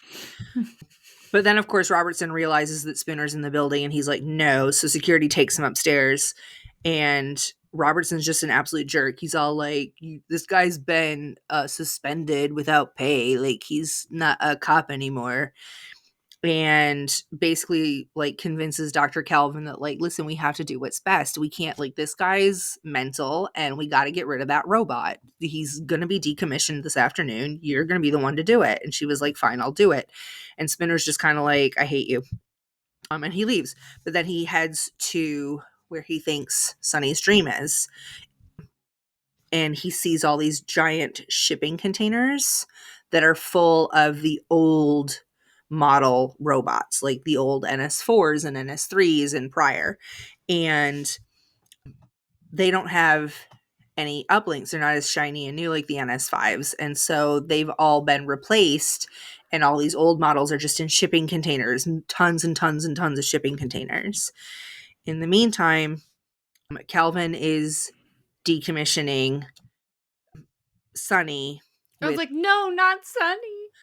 But then, of course, Robertson realizes that Spooner's in the building, and he's like, no. So security takes him upstairs, and Robertson's just an absolute jerk. He's all like, this guy's been suspended without pay. Like, he's not a cop anymore. And basically, like, convinces Dr. Calvin that, like, listen, we have to do what's best. We can't, like, this guy's mental, and we got to get rid of that robot. He's going to be decommissioned this afternoon. You're going to be the one to do it. And she was like, fine, I'll do it. And Spinner's just kind of like, I hate you. And he leaves. But then he heads to where he thinks Sonny's dream is. And he sees all these giant shipping containers that are full of the old model robots, like the old NS4s and NS3s and prior. And they don't have any uplinks. They're not as shiny and new like the NS5s. And so they've all been replaced. And all these old models are just in shipping containers, and tons and tons and tons of shipping containers. In the meantime, Calvin is decommissioning Sonny. I was like, no, not Sonny.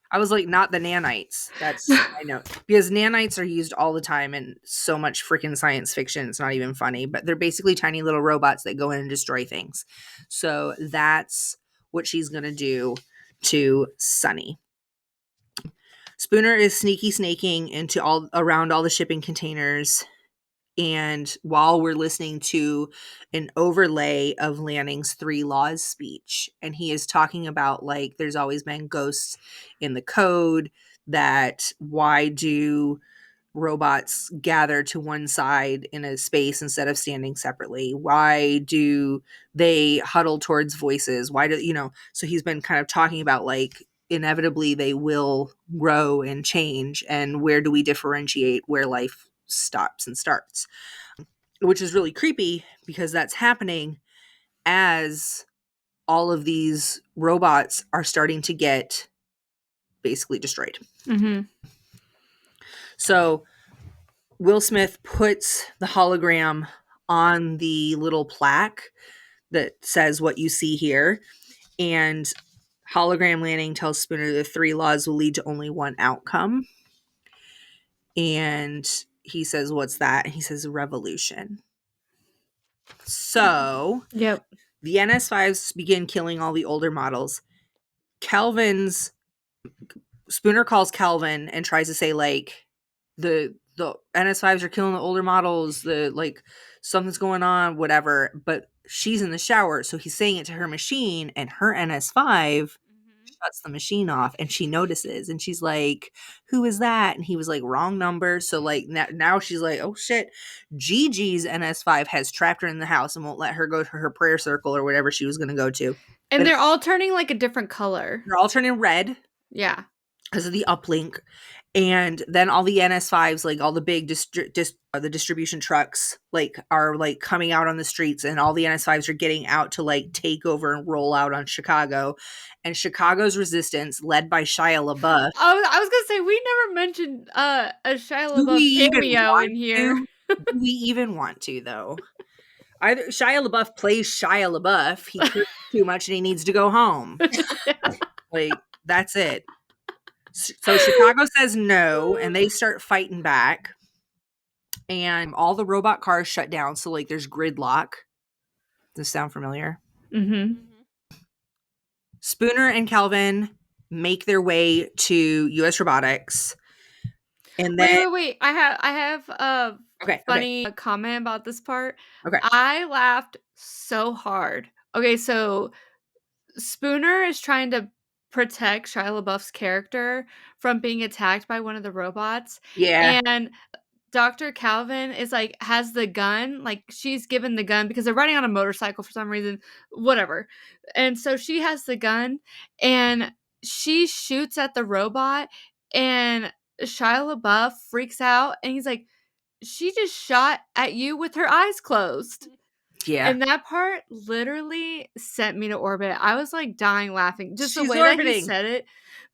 I was like, not the nanites. That's, I know. Because nanites are used all the time in so much freaking science fiction. It's not even funny. But they're basically tiny little robots that go in and destroy things. So that's what she's going to do to Sonny. Spooner is sneaky snaking into around all the shipping containers. And while we're listening to an overlay of Lanning's 3 Laws speech, and he is talking about, like, there's always been ghosts in the code, that why do robots gather to one side in a space instead of standing separately? Why do they huddle towards voices? Why do, so he's been kind of talking about, like, inevitably they will grow and change, and where do we differentiate where life stops and starts, which is really creepy because that's happening as all of these robots are starting to get basically destroyed. Mm-hmm. So Will Smith puts the hologram on the little plaque that says what you see here, and hologram Lanning tells Spooner the 3 laws will lead to only one outcome. And he says, what's that? And he says, revolution. So yep, the NS5s begin killing all the older models. Spooner calls Calvin and tries to say like the NS5s are killing the older models, the like something's going on, whatever, but she's in the shower, so he's saying it to her machine, and her NS5 shuts the machine off, and she notices, and she's like, who is that? And he was like, wrong number. So like now she's like, oh shit, Gigi's NS5 has trapped her in the house and won't let her go to her prayer circle or whatever she was going to go to. And But they're all turning like a different color. they're all turning red Yeah. because of the uplink. And then all the NS5s, like all the big the distribution trucks, like are like coming out on the streets, and all the NS5s are getting out to like take over and roll out on Chicago. And Chicago's resistance, led by Shia LaBeouf. I was gonna say we never mentioned a Shia Do we LaBeouf even cameo want in here. to? Do we even want to though? Either Shia LaBeouf plays Shia LaBeouf, he cares too much and he needs to go home. Like that's it. So Chicago says no, and they start fighting back. And all the robot cars shut down, so like there's gridlock. Does this sound familiar? Mm-hmm. Spooner and Calvin make their way to US Robotics. And then Wait. I have a funny comment about this part. Okay. I laughed so hard. Okay, so Spooner is trying to protect Shia LaBeouf's character from being attacked by one of the robots. Yeah. And Dr. Calvin is like has the gun, like she's given the gun because they're riding on a motorcycle for some reason, whatever. And so she has the gun and she shoots at the robot, and Shia LaBeouf freaks out and he's like, she just shot at you with her eyes closed. Yeah. And that part literally sent me to orbit. I was like dying laughing. Just the She's way that he orbiting. said it.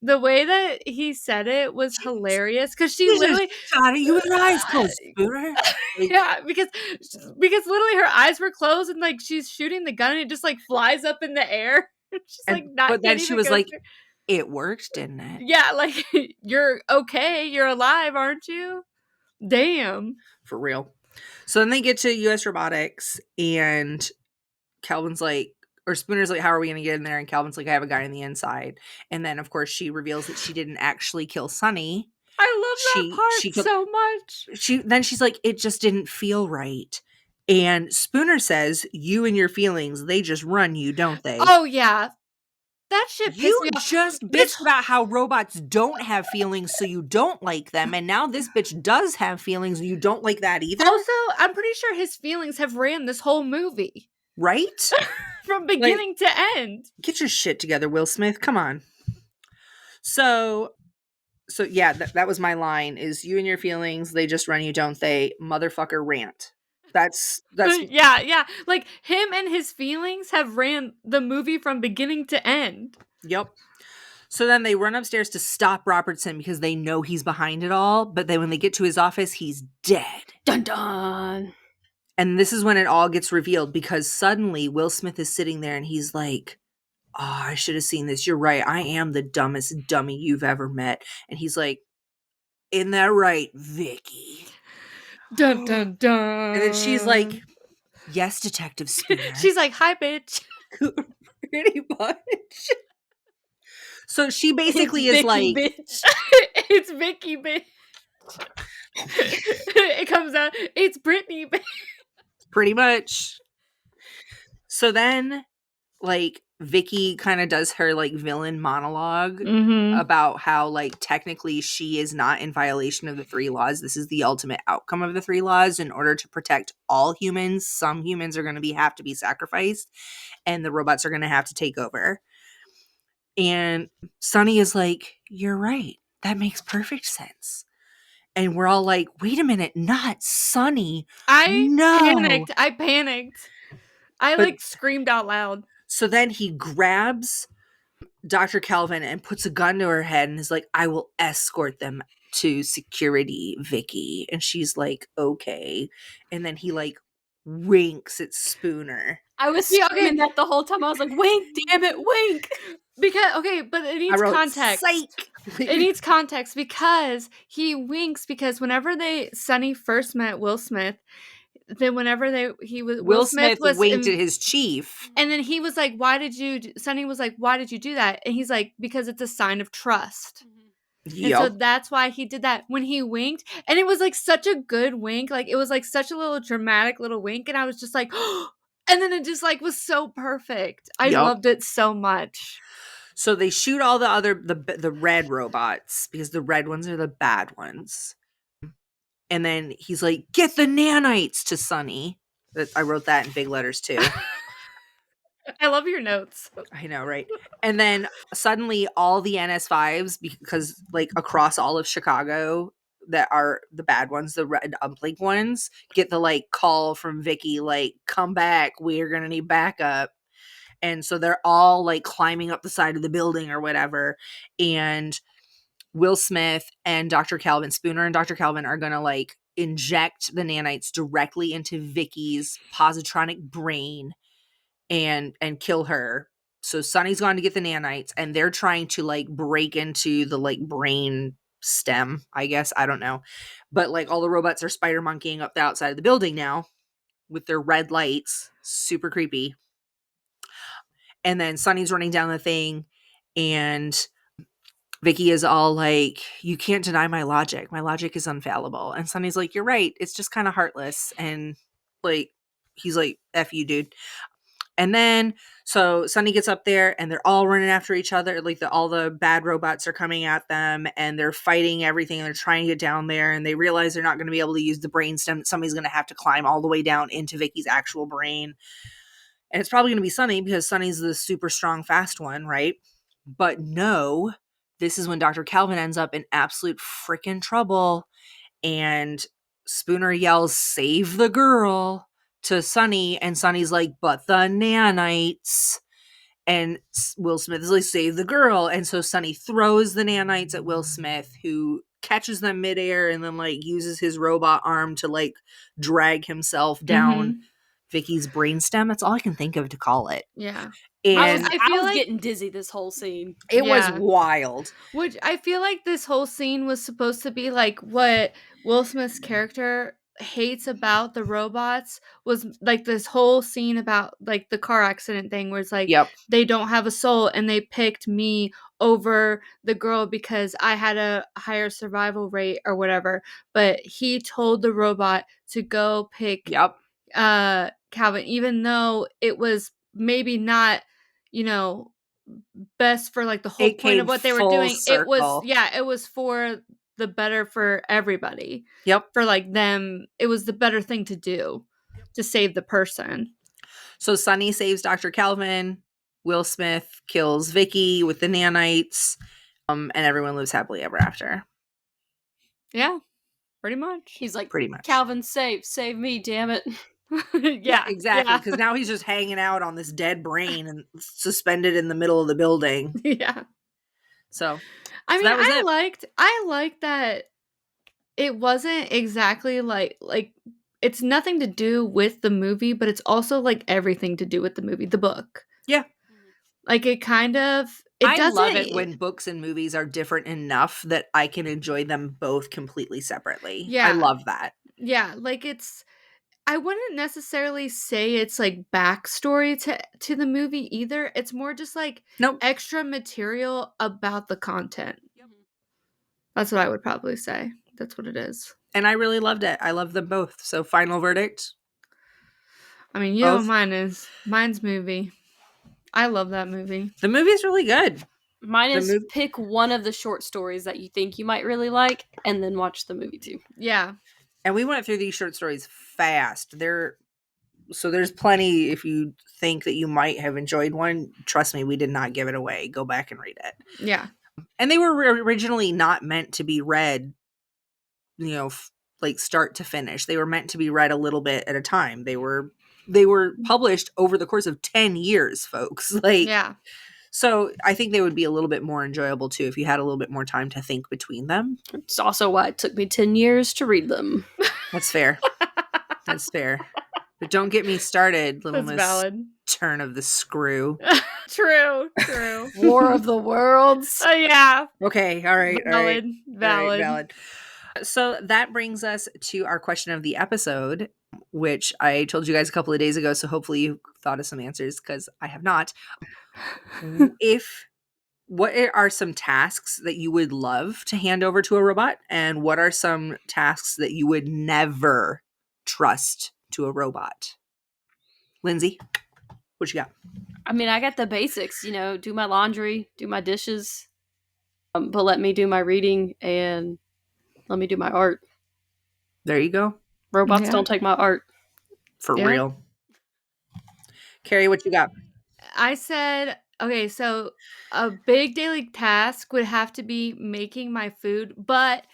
The way that he said it was hilarious because she She literally just shot at you with her eyes closed, Spooner. Like, yeah, because literally her eyes were closed and like she's shooting the gun and it just like flies up in the air. She's like not. but then can't she even was go like, through. it worked, didn't it? Yeah, like you're okay, you're alive, aren't you? Damn. For real. So then they get to US Robotics, and Calvin's like, or Spooner's like, how are we going to get in there? And Calvin's like, I have a guy on the inside. And then, of course, she reveals that she didn't actually kill Sonny. I love that part so much. Then she's like, it just didn't feel right. And Spooner says, you and your feelings, they just run you, don't they? Oh, yeah. That shit pissed me off. Just bitched about how robots don't have feelings, so you don't like them. And now this bitch does have feelings, and you don't like that either. Also, I'm pretty sure his feelings have ran this whole movie. Right? From beginning to end. Get your shit together, Will Smith. Come on. So yeah, that was my line, is you and your feelings, they just run you, don't they? Motherfucker rant. That's yeah. Like him and his feelings have ran the movie from beginning to end. Yep. So then they run upstairs to stop Robertson because they know he's behind it all. But then when they get to his office, he's dead. Dun dun. And this is when it all gets revealed, because suddenly Will Smith is sitting there and he's like, oh, I should have seen this. You're right. I am the dumbest dummy you've ever met. And he's like, isn't that right, Vicky? Dun dun dun. And then she's like, yes, Detective Spooner. She's like, hi, bitch. Pretty much. So she basically is Vicky, like, bitch. It's Vicky, bitch. It comes out, it's Brittany, bitch. Pretty much. So then, like, Vicky kind of does her, like, villain monologue about how, like, technically she is not in violation of the 3 laws. This is the ultimate outcome of the 3 laws. In order to protect all humans, some humans are going to have to be sacrificed, and the robots are going to have to take over. And Sonny is like, you're right. That makes perfect sense. And we're all like, wait a minute, not Sonny. I panicked. I like screamed out loud. So then he grabs Dr. Calvin and puts a gun to her head and is like, I will escort them to security, Vicky. And she's like, okay. And then he like winks at Spooner. I was screaming that the whole time. I was like, wink, damn it, wink. Because, okay, but it needs context. Psych. It needs context because he winks because whenever Sonny first met Will Smith, then whenever Will Smith was winked at his chief. and then he was like, Sonny was like, why did you do that? And he's like, because it's a sign of trust. And so Yep. that's why he did that when he winked. And it was like such a good wink. Like it was like such a little dramatic little wink. And I was just like, and then it just like was so perfect. I Yep. loved it so much. So they shoot all the other the red robots because the red ones are the bad ones. And then he's like, "Get the nanites to Sonny." I wrote that in big letters too. I love your notes. I know, right? And then suddenly all the NS5s, because like across all of Chicago that are the bad ones, the red uplink ones, get the like call from Vicky, like, "Come back, we're gonna need backup." And so they're all like climbing up the side of the building or whatever. And Will Smith and Dr. Calvin, Spooner and Dr. Calvin, are gonna like inject the nanites directly into Vicky's positronic brain and kill her. So Sonny's gone to get the nanites, and they're trying to like break into the like brain stem, I guess. I don't know. But like all the robots are spider monkeying up the outside of the building now with their red lights. Super creepy. And then Sonny's running down the thing, and Vicky is all like, "You can't deny my logic. My logic is infallible." And Sonny's like, "You're right. It's just kind of heartless." And like, he's like, "F you, dude." And then, so Sonny gets up there and they're all running after each other. Like all the bad robots are coming at them and they're fighting everything. And they're trying to get down there, and they realize they're not going to be able to use the brain stem. That somebody's going to have to climb all the way down into Vicky's actual brain. And it's probably going to be Sonny because Sonny's the super strong, fast one, right? But no, this is when Dr. Calvin ends up in absolute freaking trouble. And Spooner yells, "Save the girl," to Sonny. And Sonny's like, "But the nanites." And Will Smith is like, "Save the girl." And so Sonny throws the nanites at Will Smith, who catches them midair and then like uses his robot arm to like drag himself down Vicky's brainstem. That's all I can think of to call it. Yeah. And I was getting dizzy this whole scene. it was wild. Which I feel like this whole scene was supposed to be like what Will Smith's character hates about the robots was like this whole scene about like the car accident thing where it's like they don't have a soul and they picked me over the girl because I had a higher survival rate or whatever. But he told the robot to go pick Calvin, even though it was maybe not, best for like the whole point of what they were doing. Circle. It was for the better for everybody. Yep. For like them, it was the better thing to do to save the person. So Sonny saves Dr. Calvin. Will Smith kills Vicky with the nanites. And everyone lives happily ever after. Yeah, pretty much. He's like, pretty much. "Calvin, save me, damn it." Yeah, exactly. Because now he's just hanging out on this dead brain and suspended in the middle of the building. Yeah. So I mean, I liked that it wasn't exactly like it's nothing to do with the movie, but it's also like everything to do with the movie, the book. Yeah. Like it kind of I love it when books and movies are different enough that I can enjoy them both completely separately. Yeah. I love that. Yeah, like I wouldn't necessarily say it's like backstory to the movie either. It's more just like extra material about the content. That's what I would probably say. That's what it is. And I really loved it. I love them both. So final verdict? I mean, you know what mine's movie. I love that movie. The movie's really good. Mine is pick one of the short stories that you think you might really like and then watch the movie too. Yeah. And we went through these short stories fast. So there's plenty. If you think that you might have enjoyed one, trust me, we did not give it away. Go back and read it. Yeah. And they were originally not meant to be read, like start to finish. They were meant to be read a little bit at a time. They were published over the course of 10 years, folks. Yeah. So I think they would be a little bit more enjoyable too if you had a little bit more time to think between them. It's also why it took me 10 years to read them. That's fair. That's fair. But don't get me started, little Miss valid. Turn of the Screw. True. War of the Worlds. Yeah. Okay, all right. Valid. So that brings us to our question of the episode. which I told you guys a couple of days ago. So hopefully you thought of some answers, because I have not. What are some tasks that you would love to hand over to a robot? And what are some tasks that you would never trust to a robot? Lindsay, what you got? I mean, I got the basics, do my laundry, do my dishes, but let me do my reading and let me do my art. There you go. Robots Yeah. don't take my art. For Yeah. real. Carrie, what you got? I said, okay, so a big daily task would have to be making my food, but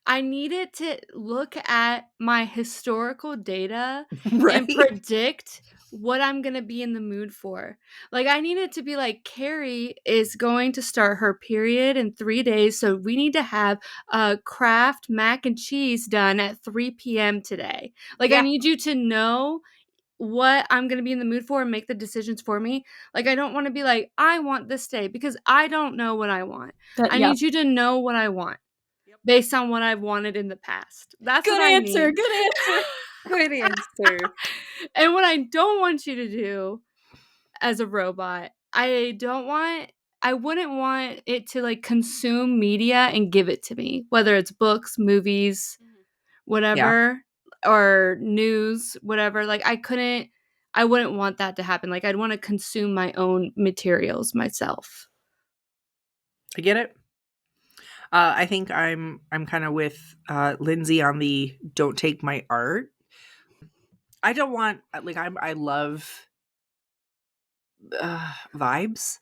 I needed to look at my historical data Right. and predict what I'm going to be in the mood for. Like, I needed to be like, Carrie is going to start her period in 3 days, so we need to have a Kraft mac and cheese done at 3 p.m. today. Like, I Yeah. need you to know what I'm going to be in the mood for and make the decisions for me. Like, I don't want to be like, I want this day, because I don't know what I want. I Yeah. need you to know what I want based on what I've wanted in the past. That's Good what I answer. need. Good answer. Good answer. And what I don't want you to do as a robot, I wouldn't want it to like consume media and give it to me, whether it's books, movies, whatever, or news, whatever. Like, I wouldn't want that to happen. Like, I'd want to consume my own materials myself. I get it. I think I'm kind of with Lindsay on the don't take my art. I don't want, like, I love vibes.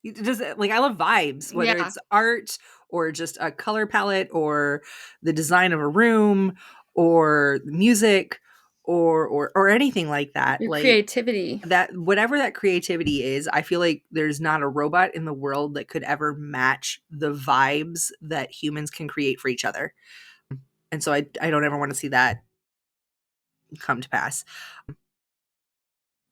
I love vibes, whether Yeah. it's art or just a color palette or the design of a room or music or anything like that. Your Like creativity. that, whatever that creativity is, I feel like there's not a robot in the world that could ever match the vibes that humans can create for each other. And so I don't ever want to see that come to pass.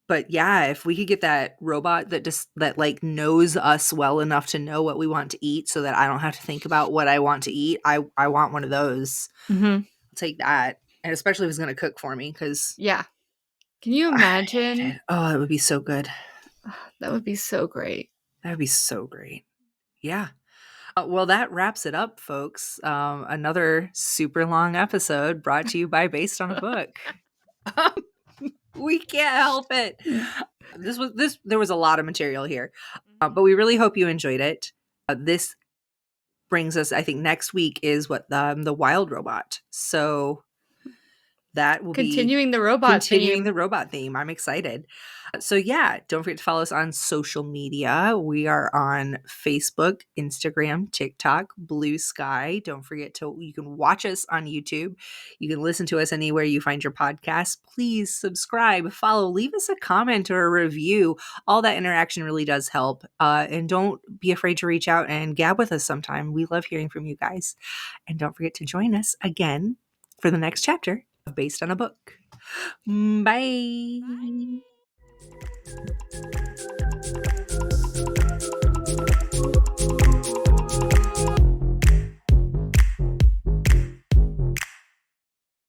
But yeah, if we could get that robot that like knows us well enough to know what we want to eat so that I don't have to think about what I want to eat, I want one of those. Mm-hmm. I'll take that. And especially if it's going to cook for me, because Yeah. Can you imagine? oh, it would be so good. That would be so great. That would be so great. Yeah. Well, that wraps it up, folks. Another super long episode brought to you by Based on a Book. We can't help it. There was a lot of material here, but we really hope you enjoyed it. This brings us, I think, next week is what the wild robot. So that will Continuing be the robot theme. the robot theme. I'm excited. So yeah, don't forget to follow us on social media. We are on Facebook, Instagram, TikTok, Blue Sky. Don't forget you can watch us on YouTube. You can listen to us anywhere you find your podcasts. Please subscribe, follow, leave us a comment or a review. All that interaction really does help. And don't be afraid to reach out and gab with us sometime. We love hearing from you guys. And don't forget to join us again for the next chapter of Based on a Book. Bye.